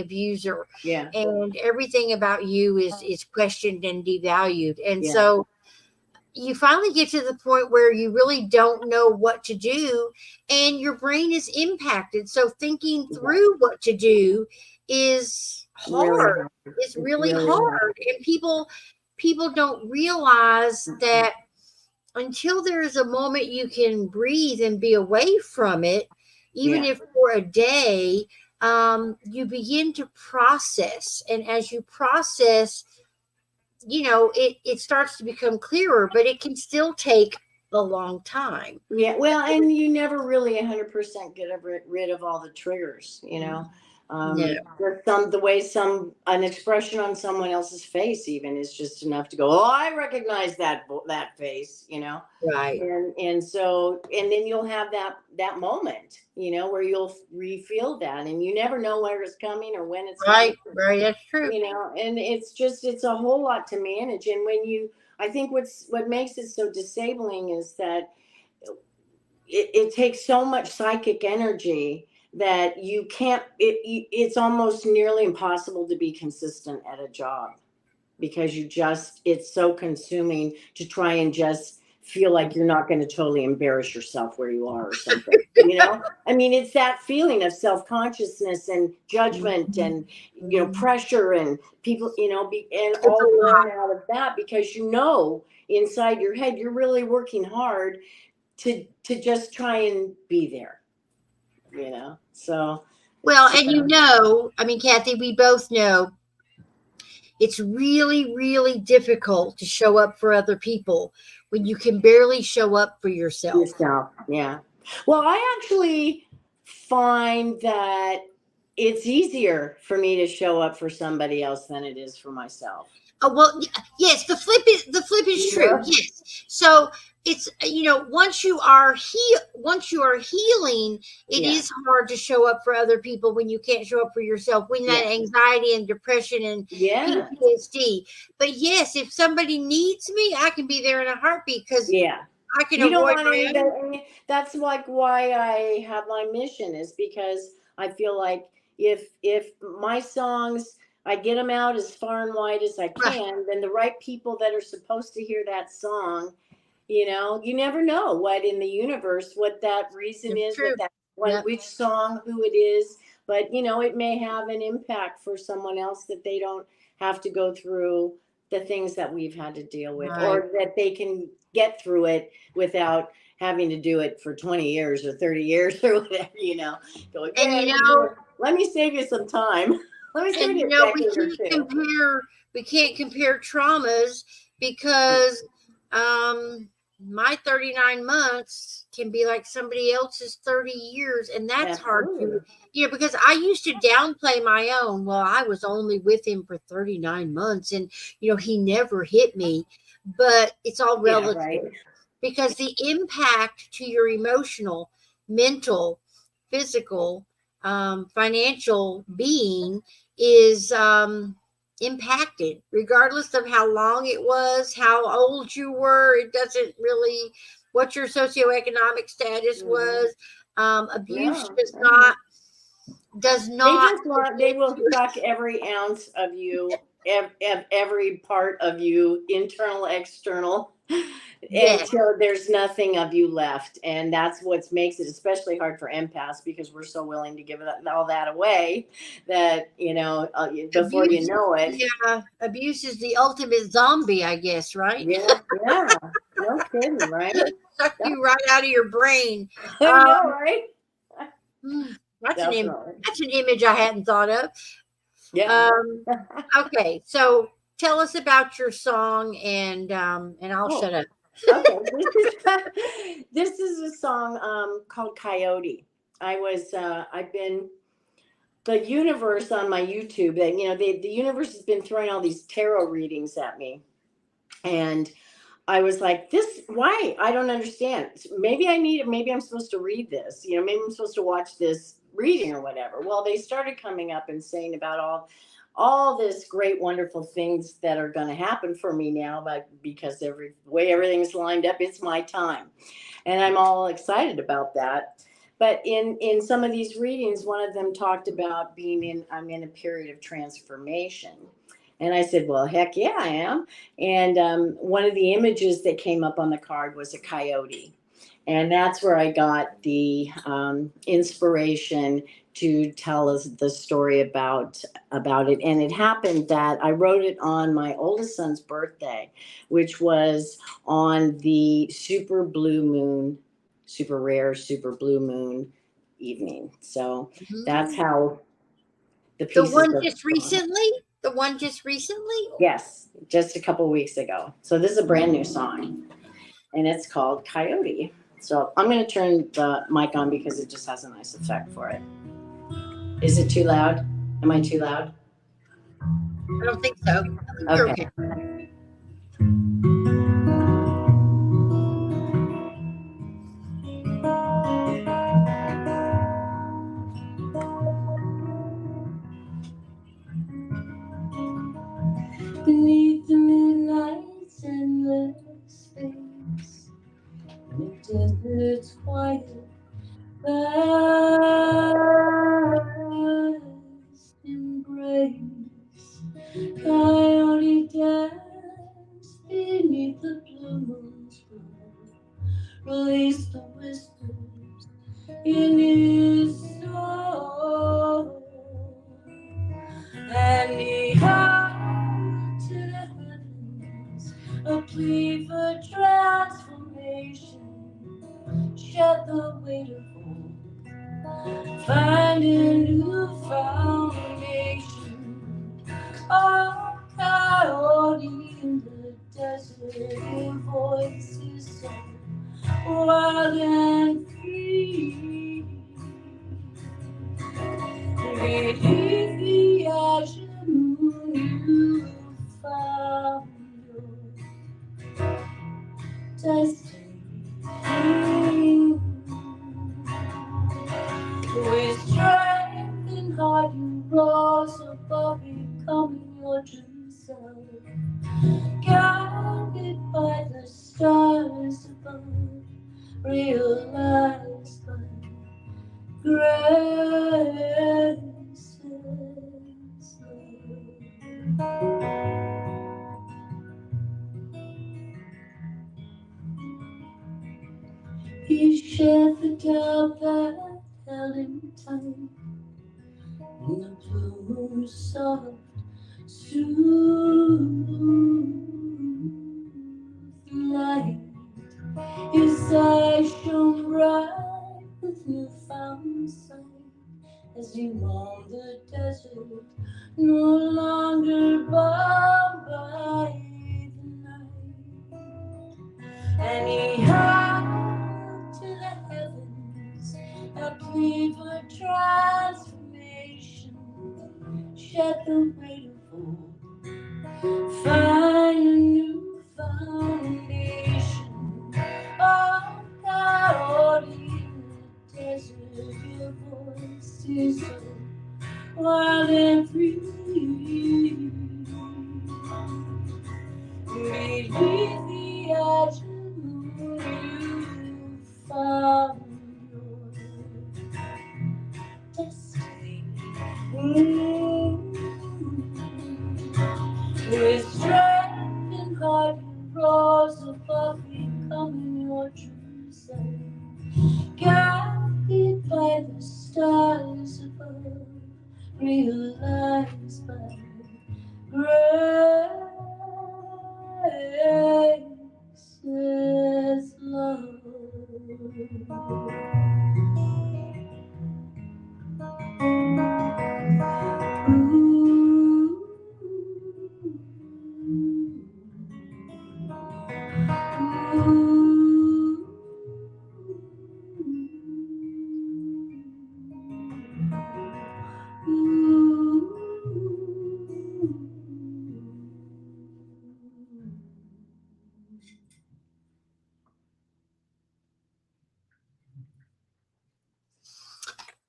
A: abuser,
B: yeah.
A: and everything about you is questioned and devalued, and
B: Yeah.
A: so you finally get to the point where you really don't know what to do, and your brain is impacted, so thinking
B: Yeah.
A: through what to do is
B: Really
A: hard.
B: hard.
A: It's
B: It's
A: really
B: really hard.
A: hard, and people don't realize that until there is a moment you can breathe and be away from it, even
B: Yeah.
A: if for a day, you begin to process. And as you process, it starts to become clearer, but it can still take a long time.
B: Yeah, well, and you never really 100% get rid of all the triggers,
A: No,
B: the way an expression on someone else's face even is just enough to go, oh, I recognize that face,
A: right,
B: and so, and then you'll have that moment, where you'll feel that, and you never know where it's coming or when it's coming,
A: right, right. That's true.
B: and it's a whole lot to manage. And I think what makes it so disabling is that it takes so much psychic energy that you can't, it's almost nearly impossible to be consistent at a job, because it's so consuming to try and just feel like you're not going to totally embarrass yourself where you are or something. I mean, it's that feeling of self-consciousness and judgment and, pressure, and people, and
A: It's a
B: all
A: lot.
B: born out of that, because inside your head you're really working hard to just try and be there, so.
A: Well, and I mean, Kathy, we both know it's really, really difficult to show up for other people when you can barely show up for yourself.
B: Yourself, yeah. Well, I actually find that it's easier for me to show up for somebody else than it is for myself.
A: Oh, well, yes, the flip is true.
B: Yeah.
A: Yes. So it's, once you are healing, it
B: Yeah.
A: is hard to show up for other people when you can't show up for yourself, when that
B: Yeah.
A: anxiety and depression and
B: Yeah.
A: PTSD. But yes, if somebody needs me, I can be there in a heartbeat, because
B: Yeah.
A: I can
B: You don't
A: avoid
B: want
A: my own.
B: anybody. That's like why I have my mission, is because I feel like if my songs, I get them out as far and wide as I
A: Right.
B: can, then the right people that are supposed to hear that song, you never know what in the universe, what that reason
A: It's
B: is,
A: true.
B: what that one,
A: Yep.
B: which song, who it is. But it may have an impact for someone else, that they don't have to go through the things that we've had to deal with,
A: Right.
B: or that they can get through it without having to do it for 20 years or 30 years or whatever, go,
A: And
B: okay, let me save you some time. Let me save
A: and
B: you a
A: we
B: decade or
A: can't
B: two.
A: compare traumas, because my 39 months can be like somebody else's 30 years, and that's hard
B: Absolutely.
A: to, because I used to downplay my own. Well, I was only with him for 39 months, and he never hit me. But it's all
B: Yeah, right.
A: relative, because the impact to your emotional, mental, physical, financial being is impacted, regardless of how long it was, how old you were. It doesn't really, what your socioeconomic status
B: Mhm.
A: was. Abuse
B: No,
A: does
B: no.
A: not does
B: They
A: not
B: just want, they will suck every ounce of you, every part of you, internal, external,
A: yes.
B: until there's nothing of you left. And that's what makes it especially hard for empaths, because we're so willing to give all that away that, before you
A: Abuse,
B: know it.
A: yeah, abuse is the ultimate zombie, I guess, right?
B: Yeah, yeah. No kidding, right?
A: Suck you right out of your brain.
B: I
A: Um,
B: know, right?
A: hmm, that's
B: Definitely.
A: that's an image I hadn't thought of.
B: Yeah.
A: Um, okay, so tell us about your song, and I'll
B: Oh,
A: shut up.
B: okay. This is a song called Coyote. I've been, the universe on my YouTube, and the universe has been throwing all these tarot readings at me, and I was like, this, why? I don't understand. Maybe I'm supposed to read this, maybe I'm supposed to watch this reading or whatever. Well, they started coming up and saying about all this great, wonderful things that are going to happen for me now, but because every way everything's lined up, it's my time. And I'm all excited about that. But in some of these readings, one of them talked about I'm in a period of transformation. And I said, well, heck yeah, I am. And one of the images that came up on the card was a coyote. And that's where I got the inspiration to tell us the story about it. And it happened that I wrote it on my oldest son's birthday, which was on the super blue moon, super rare super blue moon evening. So that's
A: Mm,
B: how the
A: The
B: pieces
A: one
B: of
A: just
B: the song.
A: recently? The one just recently?
B: Yes, just a couple weeks ago. So this is a brand new song, and it's called Coyote. So I'm going to turn the mic on because it just has a nice effect for it. Is it too loud? Am I too loud?
A: I don't think so. I think you're
B: Okay.
A: okay.
B: Beneath the midnight's endless space, in the desert's quiet vast embrace, coyote dance beneath the blue moon's glow, release the whispers in his soul, and he howled to the heavens, a plea for transformation. Shed the weight of hope, find a new foundation. Oh, coyote in the desert, your voice is so wild and free. Beneath the azure moon, you found your destiny. With strength and heart, you rose above, becoming your true self. Guided by the stars above, realized by grace's love. He shared the doubt that held him tight in the blue moon's soft, soothing light. His eyes shone bright with newfound sight as he roamed the desert, no longer bound by the night. And he howled to the heavens, a plea for transformation. Shed the weight of hope, find a new foundation. Oh, God, in the desert, your voice is so wild and free. Beneath the azure moon, you found your destiny. With strength and heart, you rose above, becoming your true self. Guided by the stars above, realized by grace's love.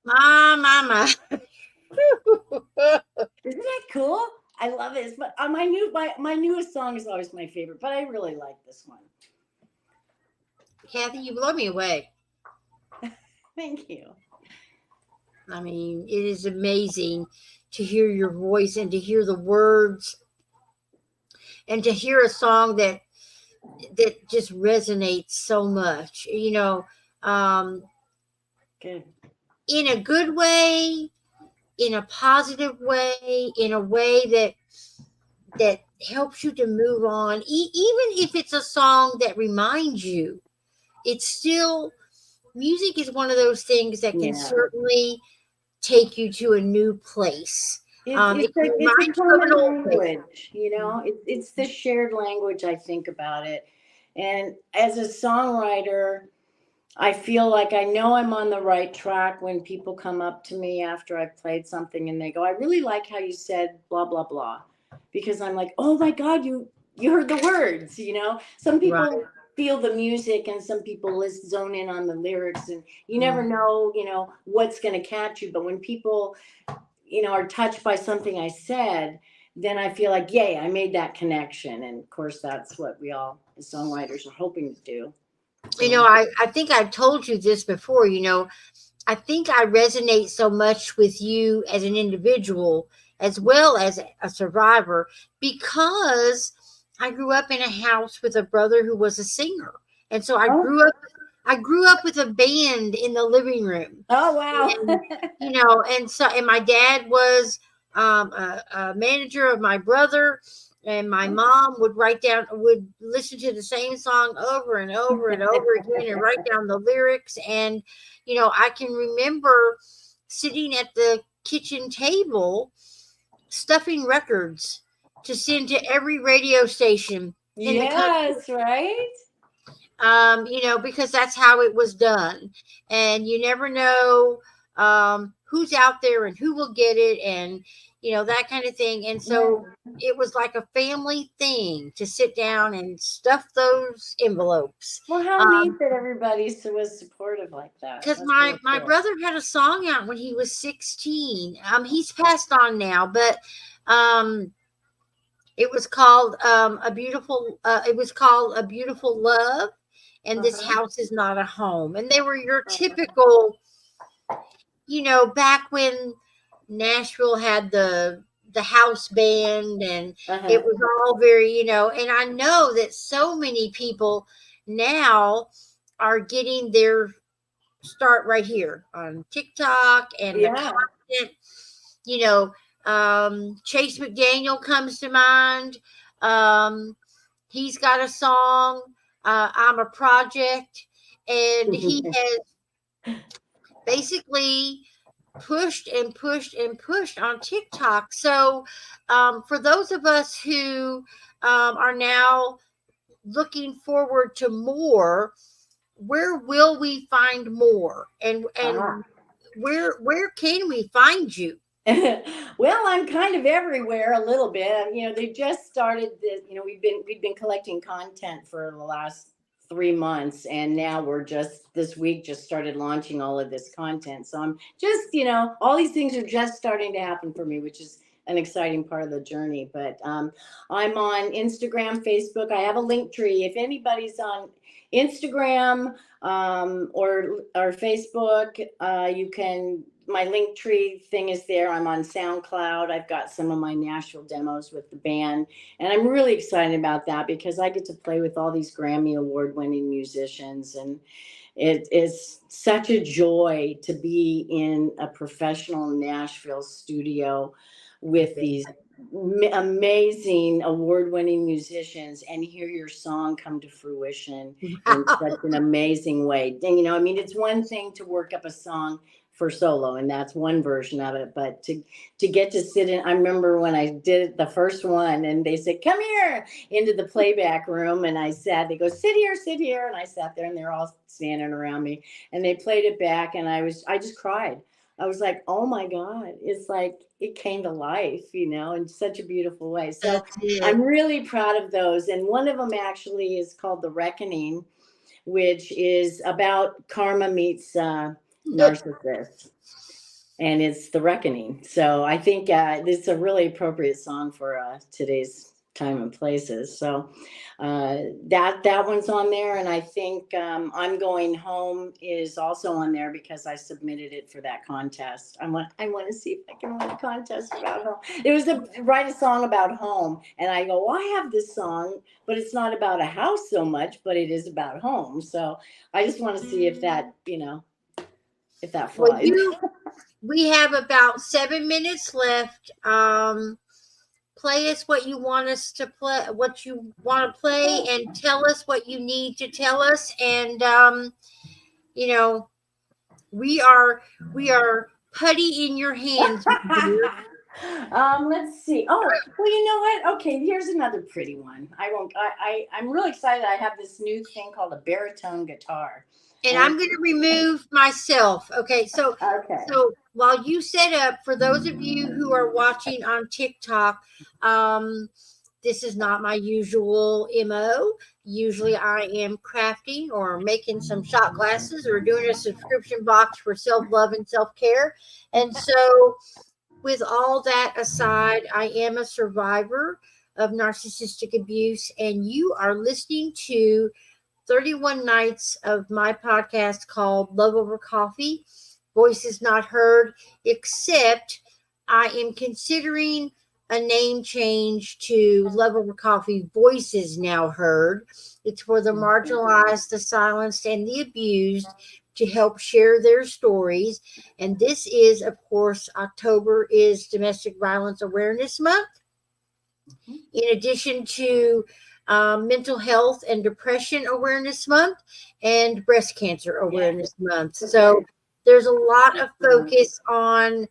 A: My.
B: Isn't that cool? I love it. But my newest song is always my favorite, but I really like this one.
A: Kathy, you blow me away.
B: Thank you.
A: I mean, it is amazing to hear your voice and to hear the words and to hear a song that just resonates so much.
B: Good.
A: In a good way, in a positive way, in a way that helps you to move on. Even if it's a song that reminds you, it's still music is one of those things that can
B: Yeah.
A: certainly take you to a new place. It can
B: It's a
A: remind you of an
B: common
A: old place.
B: language, it's the shared language. I think about it. And as a songwriter, I feel like I know I'm on the right track when people come up to me after I've played something and they go, I really like how you said blah, blah, blah. Because I'm like, oh my God, you heard the words. Some
A: Right.
B: people feel the music and some people zone in on the lyrics, and you never
A: Mm.
B: know, what's going to catch you. But when people, are touched by something I said, then I feel like, yay, I made that connection. And of course, that's what we all as songwriters are hoping to do. So,
A: I think I've told you this before. I think I resonate so much with you as an individual as well as a survivor because I grew up in a house with a brother who was a singer. And so
B: oh,
A: I grew up with a band in the living room.
B: oh wow.
A: And and my dad was a manager of my brother, and my mom would listen to the same song over and over and over again and write down the lyrics. And I can remember sitting at the kitchen table stuffing records to send to every radio station in the country.
B: Yes, right?
A: Because that's how it was done. And you never know who's out there and who will get it, and that kind of thing. And so
B: Yeah.
A: it was like a family thing to sit down and stuff those envelopes.
B: Well, how neat that everybody was supportive like that.
A: Because
B: That's
A: my
B: really
A: my
B: cool.
A: brother had a song out when he was 16. He's passed on now, but um it was called a beautiful love, and this
B: Uh-huh.
A: house is not a home. And they were your
B: Uh-huh.
A: typical, back when Nashville had the house band, and it
B: Uh-huh.
A: was all very, and I know that so many people now are getting their start right here on TikTok, and the
B: Yeah.
A: content, you know, Chase McDaniel comes to mind. Um, he's got a song, I'm a Project, and he has basically pushed and pushed and pushed on TikTok. So, for those of us who are now looking forward to more, where will we find more? And
B: Ah.
A: where can we find you?
B: Well, I'm kind of everywhere a little bit. They just started this. We've been collecting content for the last 3 months, and now we're just this week just started launching all of this content. So I'm just, all these things are just starting to happen for me, which is an exciting part of the journey. But I'm on Instagram, Facebook. I have a link tree. If anybody's on Instagram or Facebook, you can. My link tree thing is there. I'm on SoundCloud. I've got some of my Nashville demos with the band, and I'm really excited about that because I get to play with all these Grammy award winning musicians, and it is such a joy to be in a professional Nashville studio with these amazing award winning musicians and hear your song come to fruition in such an amazing way. And, it's one thing to work up a song for solo, and that's one version of it, but to get to sit in. I remember when I did the first one and they said come here into the playback room, and they go sit here, and I sat there and they're all standing around me, and they played it back, and I just cried. I was like, oh my God, it's like it came to life, in such a beautiful way. So
A: That's it.
B: I'm really proud of those. And one of them actually is called The Reckoning, which is about karma meets narcissist. And it's The Reckoning. So I think it's a really appropriate song for today's time and places. So that one's on there, and I think I'm Going Home is also on there because I submitted it for that contest. I want to see if I can win a contest about home. It was write a song about home, and I go, well, I have this song, but it's not about a house so much, but it is about home. So I just want to see if that
A: Well,
B: flies.
A: we have about 7 minutes left. Play us what you want us to play, what you want to play, and tell us what you need to tell us. And you know, we are putty in your hands, my dear?
B: Let's see. Oh, well, you know what? Okay, here's another pretty one. I won't. I'm really excited. I have this new thing called a baritone guitar,
A: And
B: and
A: I'm going to remove myself. Okay,
B: okay.
A: so while you set up, for those of you who are watching on TikTok, um, this is not my usual MO. Usually I am crafting or making some shot glasses or doing a subscription box for self-love and self-care. And so with all that aside, I am a survivor of narcissistic abuse, and you are listening to 31 nights of my podcast called Love Over Coffee, Voices Not Heard, except I am considering a name change to Love Over Coffee, Voices Now Heard. It's for the marginalized, the silenced, and the abused to help share their stories. And this is, of course, October is Domestic Violence Awareness Month. In addition to Mental Health and Depression Awareness Month and Breast Cancer Awareness Month. So there's a lot of focus on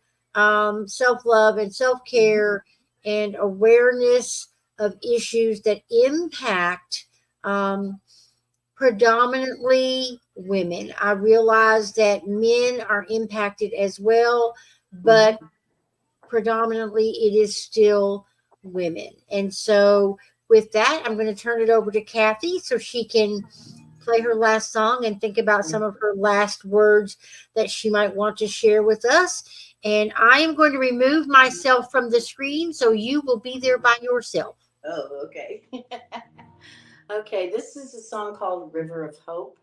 A: self love and self care and awareness of issues that impact predominantly women. I realize that men are impacted as well, but predominantly it is still women. And so with that, I'm going to turn it over to Kathy so she can play her last song and think about some of her last words that she might want to share with us. And I am going to remove myself from the screen so you will be there by yourself.
B: Oh, okay. Okay, this is a song called River of Hope.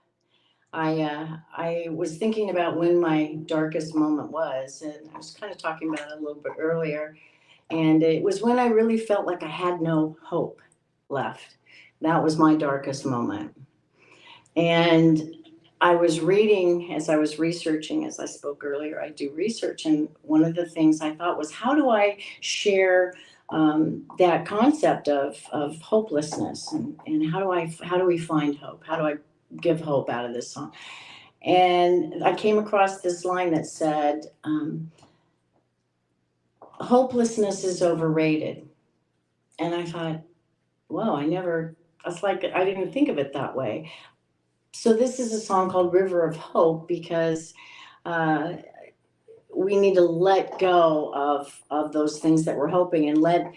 B: I was thinking about when my darkest moment was, and I was kind of talking about it a little bit earlier. And it was when I really felt like I had no hope left. That was my darkest moment. And I was reading as I was researching, as I spoke earlier, I do research. And one of the things I thought was, how do I share that concept of hopelessness? And how do we find hope? How do I give hope out of this song? And I came across this line that said, hopelessness is overrated. And I thought, wow, that's like, I didn't think of it that way. So this is a song called River of Hope because uh, we need to let go of those things that we're hoping and let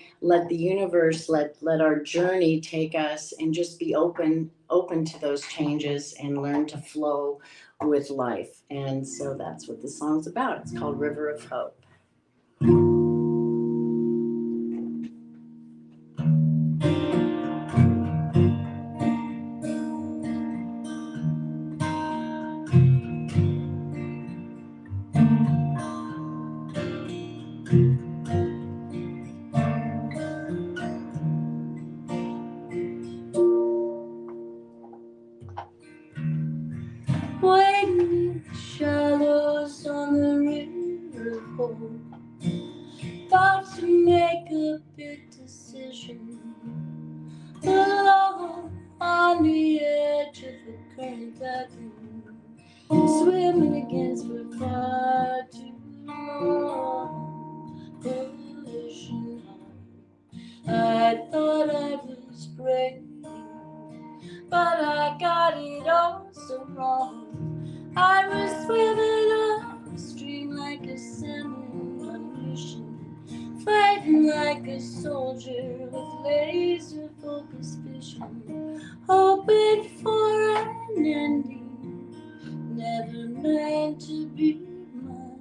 B: the universe, let our journey take us and just be open to those changes and learn to flow with life. And so that's what the song's about. It's called River of Hope. Waiting in the shallows on the river of hope, about to make a big decision, alone on the edge of a current I've been swimming against for far too long. Pushing hard, I thought I was brave, but I got it all so wrong. I was swimming upstream like a salmon on a mission, fighting like a soldier with laser focused vision, hoping for an ending, never meant to be mine.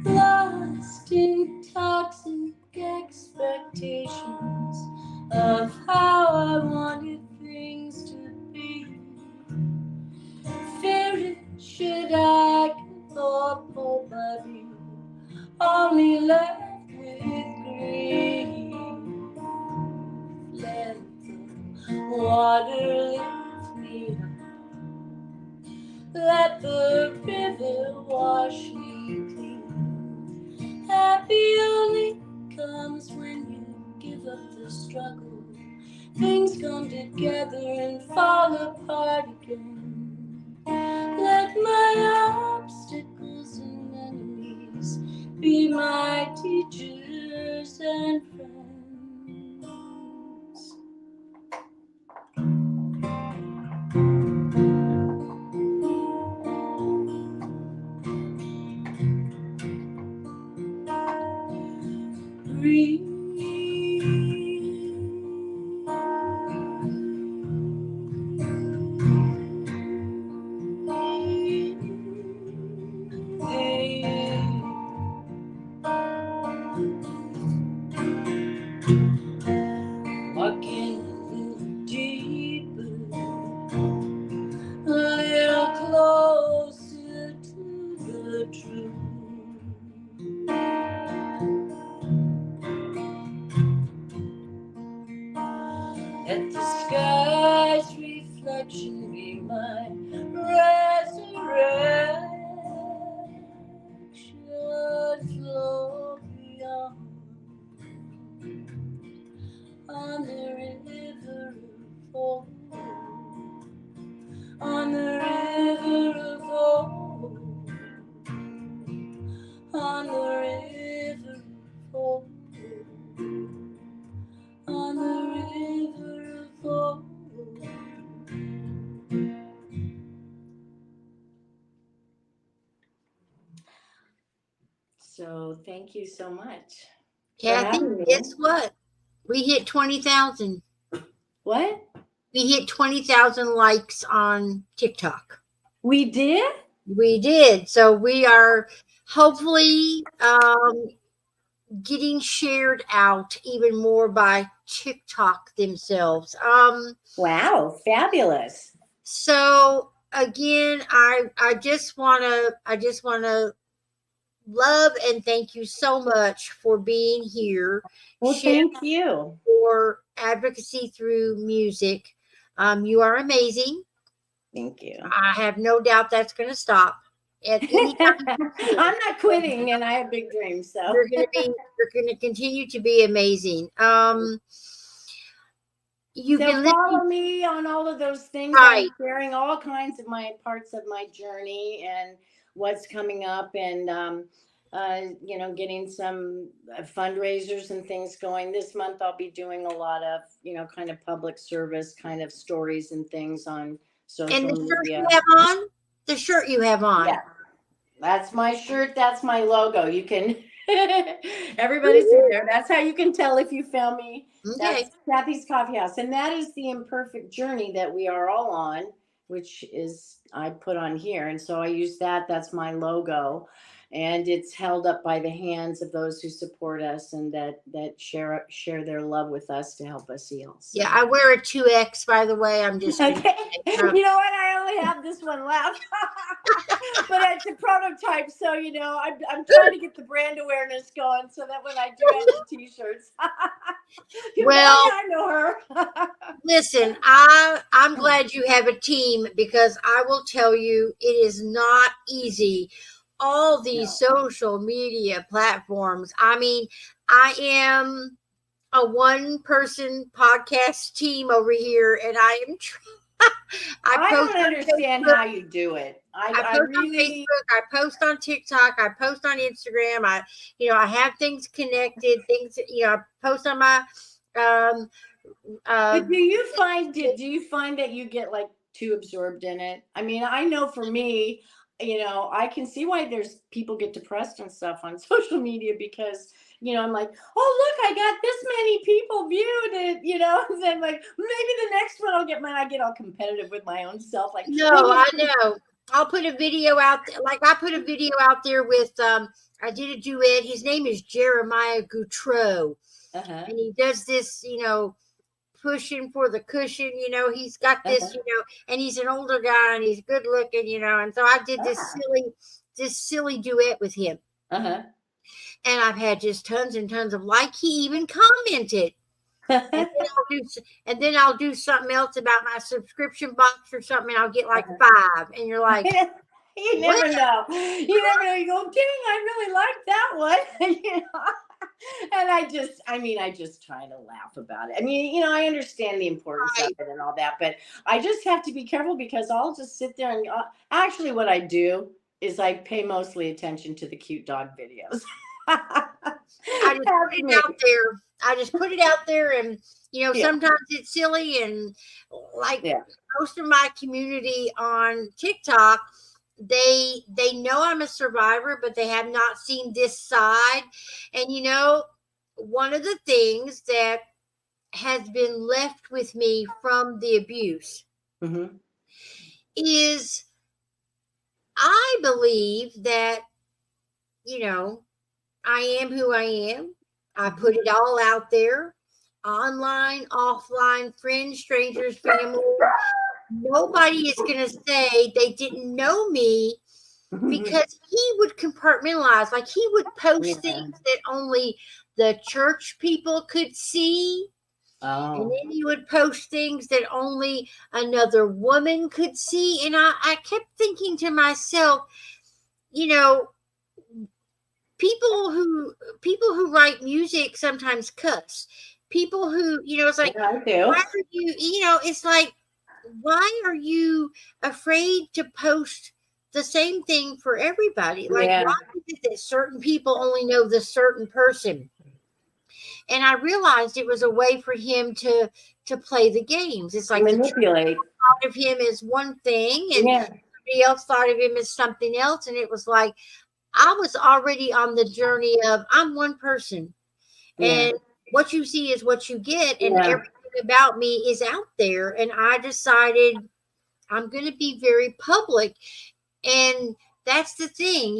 B: Lost in toxic expectations of how I wanted things to be. Fearing should I give up hope, I'd be only left with grief. let the river wash me clean. Happy only comes when you give up the struggle. Things come together and fall apart again. Let my obstacles and enemies be my teachers and friends. Breathe. Walking a little deeper, a little closer to the truth. Let the sky's reflection be my resurrection. Flow beyond on the river of hope, on the river of hope, on the river of hope, on the river of hope. So thank you so much for
A: Kathy,
B: having me.
A: guess what? We hit 20,000.
B: What?
A: We hit 20,000 likes on TikTok.
B: We did?
A: We did. So we are hopefully getting shared out even more by TikTok themselves.
B: Wow, fabulous.
A: So again, I just wanna love and thank you so much for being here.
B: Well, thank you.
A: For advocacy through music. You are amazing.
B: Thank you.
A: I have no doubt that's going to stop at any time.
B: I'm not quitting, and I have big dreams. So
A: You're going to continue to be amazing. You've
B: so
A: been
B: follow
A: listening,
B: me on all of those things.
A: right?
B: I'm sharing all kinds of my parts of my journey and what's coming up, and getting some fundraisers and things going. This month, I'll be doing a lot of kind of public service kind of stories and things on social
A: And the shirt
B: media.
A: you have on, the shirt you have on.
B: Yeah, that's my shirt. That's my logo. You can. Everybody see there. That's how you can tell if you found me.
A: Okay.
B: That's Kathy's Coffee House, and that is the imperfect journey that we are all on, which is I put on here, and so I use that. That's my logo, and it's held up by the hands of those who support us and that share their love with us to help us heal. So.
A: Yeah, I wear a 2X, by the way. I'm just
B: Okay. You know what? I only have this one left. But it's a prototype, so I'm trying to get the brand awareness going so that when I do have the t-shirts,
A: well,
B: I know her.
A: listen, I'm glad you have a team because I will tell you it is not easy. All these social media platforms. I mean, I am a one-person podcast team over here, and I am
B: I don't understand how you do it.
A: I post on Facebook, I post on TikTok, I post on Instagram. I have things connected, I post on my
B: but do you find that you get like too absorbed in it? I mean, I know for me, I can see why there's people get depressed and stuff on social media because I'm like, oh look, I got this many people viewed it, and then like maybe the next one I'll get mine. I get all competitive with my own self. Like,
A: no, I know. I'll put a video out like I put a video out there with I did a duet. His name is Jeremiah Goutreau. And he does this, pushing for the cushion, he's got this, and he's an older guy and he's good looking, and so I did this silly duet with him. And I've had just tons and tons of he even commented. And then I'll do something else about my subscription box or something. And I'll get like 5, and you're like,
B: You
A: what?
B: never know. You never know. You go, dang, I really like that one. You know? And I just try to laugh about it. I mean, I understand the importance of
A: Right.
B: it and all that, but I just have to be careful because I'll just sit there and actually what I do is I pay mostly attention to the cute dog videos.
A: I just put
B: That's
A: it
B: me.
A: out there. I just put it out there, and
B: Yeah.
A: sometimes it's silly, and like
B: Yeah.
A: most of my community on TikTok, they know I'm a survivor, but they have not seen this side. And one of the things that has been left with me from the abuse
B: Mm-hmm.
A: is I believe that, you know, I am who I am. I put it all out there, online, offline, friends, strangers, family. Nobody is going to say they didn't know me, because he would compartmentalize. Like, he would post
B: Yeah.
A: things that only the church people could see. And
B: Oh.
A: then he would post things that only another woman could see. And I kept thinking to myself, you know, people who write music sometimes cuss. People who, it's like,
B: Yeah, I
A: why
B: do.
A: are you, it's like, why are you afraid to post the same thing for everybody? Like, why
B: Yeah.
A: is it that certain people only know this certain person? And I realized it was a way for him to play the games. It's like the church
B: Manipulate.
A: thought of him as one thing, and
B: Yeah.
A: somebody else thought of him as something else. And it was like, I was already on the journey of, I'm one person,
B: Yeah.
A: and what you see is what you get, and
B: Yeah.
A: everything about me is out there. And I decided I'm going to be very public. And that's the thing,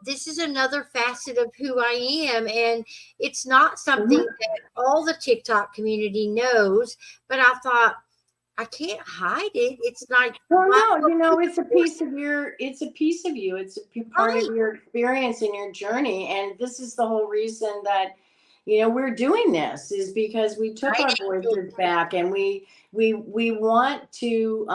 A: this is another facet of who I am. And it's not something
B: Mhm.
A: that all the TikTok community knows, but I thought, I can't hide it. It's like,
B: Well,
A: why
B: no,
A: would
B: it's a
A: people-
B: piece of it's a piece of you. It's a part of
A: right,
B: your experience and your journey. And this is the whole reason that, we're doing this is because we took
A: right,
B: our
A: Angel?
B: voices back and we want to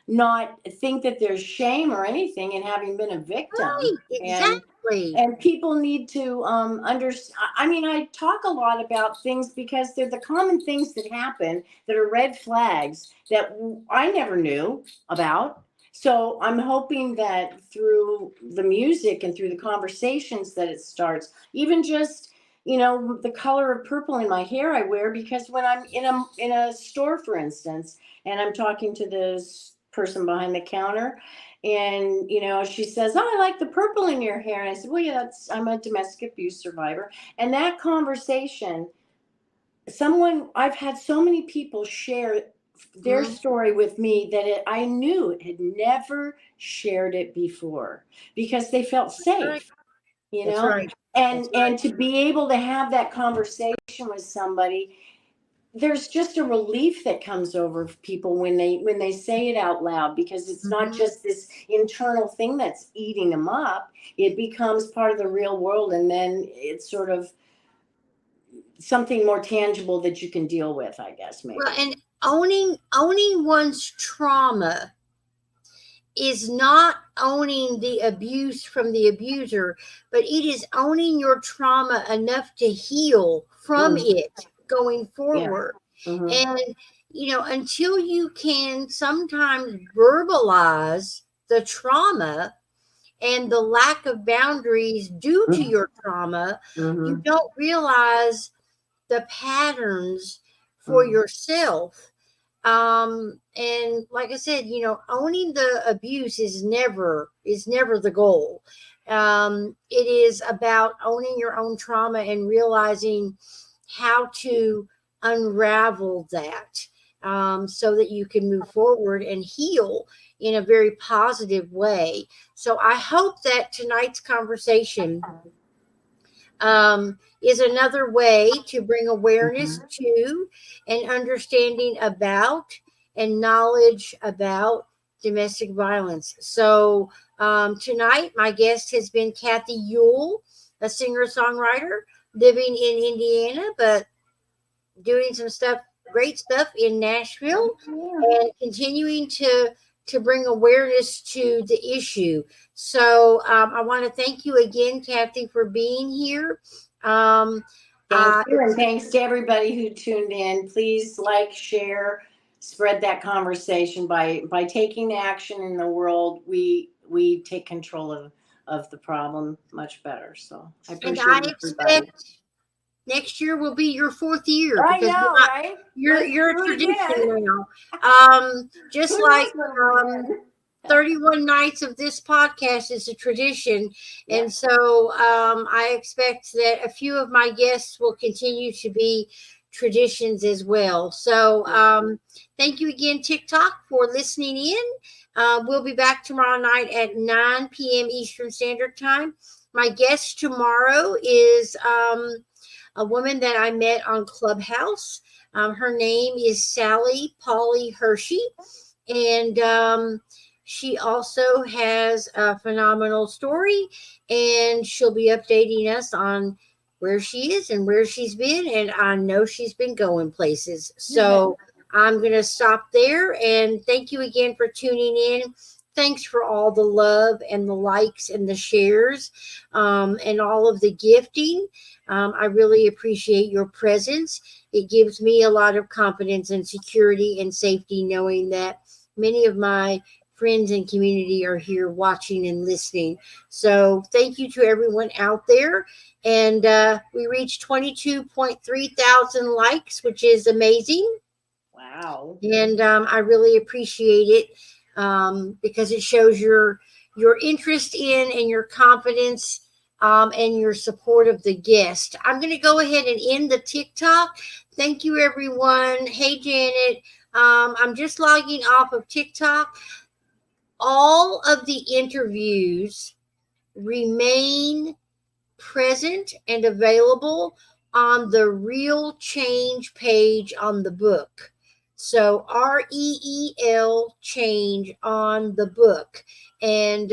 B: not think that there's shame or anything in having been a victim.
A: Right, exactly.
B: And people need to understand. I mean, I talk a lot about things because they're the common things that happen that are red flags that I never knew about. So I'm hoping that through the music and through the conversations that it starts, even just the color of purple in my hair I wear, because when I'm in a store, for instance, and I'm talking to this person behind the counter, and she says, oh, I like the purple in your hair. And I said, well, yeah, I'm a domestic abuse survivor. And that conversation, I've had so many people share their
A: Mhm.
B: story with me that I knew it had never shared it before because they felt
A: Right.
B: safe,
A: That's right. That's
B: and
A: right.
B: to be able to have that conversation with somebody, there's just a relief that comes over people when they say it out loud, because it's not
A: Mhm.
B: just this internal thing that's eating them up. It becomes part of the real world, and then it's sort of something more tangible that you can deal with, I guess,
A: Well,
B: maybe.
A: and owning one's trauma is not owning the abuse from the abuser, but it is owning your trauma enough to heal from
B: Mm,
A: it going
B: yeah.
A: forward.
B: Hmm.
A: And, until you can sometimes verbalize the trauma and the lack of boundaries due to your trauma, you
B: Hmm.
A: don't realize the patterns for
B: Hmm.
A: yourself. And like I said, owning the abuse is never the goal. It is about owning your own trauma and realizing how to unravel that, so that you can move forward and heal in a very positive way. So I hope that tonight's conversation, is another way to bring awareness
B: Hmm.
A: to and understanding about and knowledge about domestic violence. So, tonight, my guest has been Kathy Yuhl, a singer songwriter living in Indiana, but doing some stuff, great stuff in Nashville,
B: Yeah.
A: and continuing to bring awareness to the issue. So I want to thank you again, Kathy, for being here. Um,
B: Thank you, and thanks to everybody who tuned in. Please like, share, spread that conversation. By taking action in the world, we take control of the problem much better. So I
A: and
B: appreciate
A: I
B: everybody.
A: expect next year will be your fourth year
B: I
A: because
B: know, right? Let's
A: you're a
B: do it
A: tradition
B: again.
A: now. Just
B: Who
A: like
B: knows when we'll win?
A: 31 nights of this podcast is a tradition.
B: Yeah.
A: And so I expect that a few of my guests will continue to be traditions as well. So thank you again, TikTok, for listening in. We'll be back tomorrow night at 9 p.m. Eastern Standard Time. My guest tomorrow is a woman that I met on Clubhouse. Her name is Sally Polly Hershey. And she also has a phenomenal story, and she'll be updating us on where she is and where she's been. And I know she's been going places. So I'm going to stop there. And thank you again for tuning in. Thanks for all the love and the likes and the shares and all of the gifting. I really appreciate your presence. It gives me a lot of confidence and security and safety knowing that many of my friends and community are here watching and listening. So thank you to everyone out there. And we reached 22.3 thousand likes, which is amazing.
B: Wow.
A: And I really appreciate it because it shows your interest in and your confidence and your support of the guest. I'm going to go ahead and end the TikTok. Thank you, everyone. Hey, Janet. I'm just logging off of TikTok. All of the interviews remain present and available on the Real Change page on the book. So REEL change on the book. And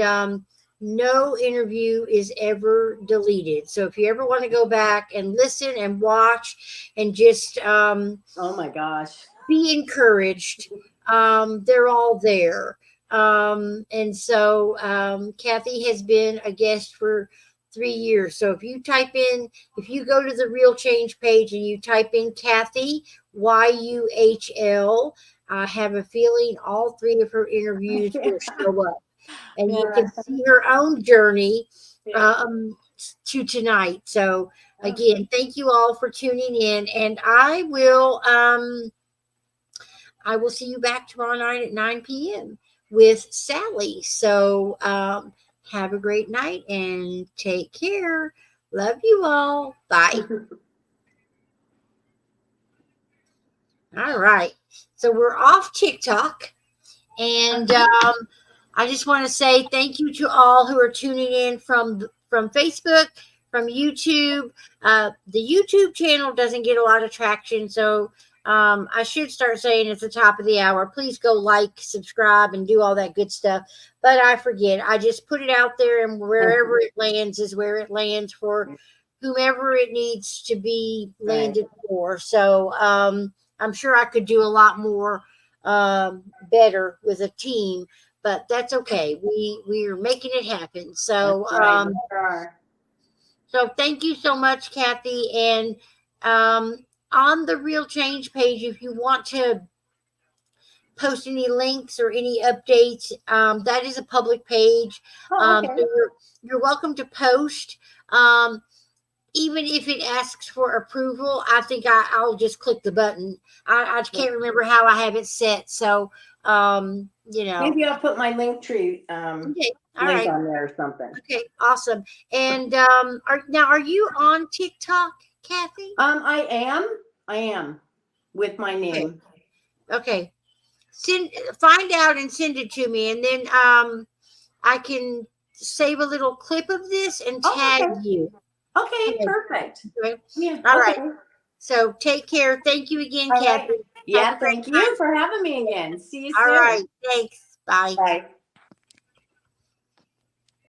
A: no interview is ever deleted. So if you ever want to go back and listen and watch and just
B: Oh my gosh.
A: be encouraged, they're all there. And so Kathy has been a guest for 3 years. So if you go to the Real Change page and you type in Kathy, YUHL, I have a feeling all three of her interviews will show up. And you can see her own journey to tonight. So again, thank you all for tuning in. And I will see you back tomorrow night at 9 p.m. with Sally. So have a great night and take care. Love you all. Bye. All right. So we're off TikTok. And I just want to say thank you to all who are tuning in from Facebook, from YouTube. The YouTube channel doesn't get a lot of traction. So I should start saying at the top of the hour, please go like, subscribe, and do all that good stuff. But I forget. I just put it out there, and wherever it lands is where it lands for whomever it needs to be landed for. So I'm sure I could do a lot more better with a team, but that's okay. We are making it happen. So so thank you so much, Kathy. And on the Real Change page, if you want to post any links or any updates, that is a public page. So you're welcome to post. Even if it asks for approval, I think I'll just click the button. I can't remember how I have it set. So,
B: Maybe I'll put my link tree
A: okay.
B: All link right. on there or something.
A: Okay, awesome. And are you on TikTok, Kathy?
B: I am with my name.
A: Okay. Find out and send it to me, and then I can save a little clip of this and tag you.
B: Okay, perfect.
A: Okay. Yeah. All right. So take care. Thank you again, Kathy.
B: Yeah, thank you for having me again. See you soon.
A: All right. Thanks. Bye.
B: Bye.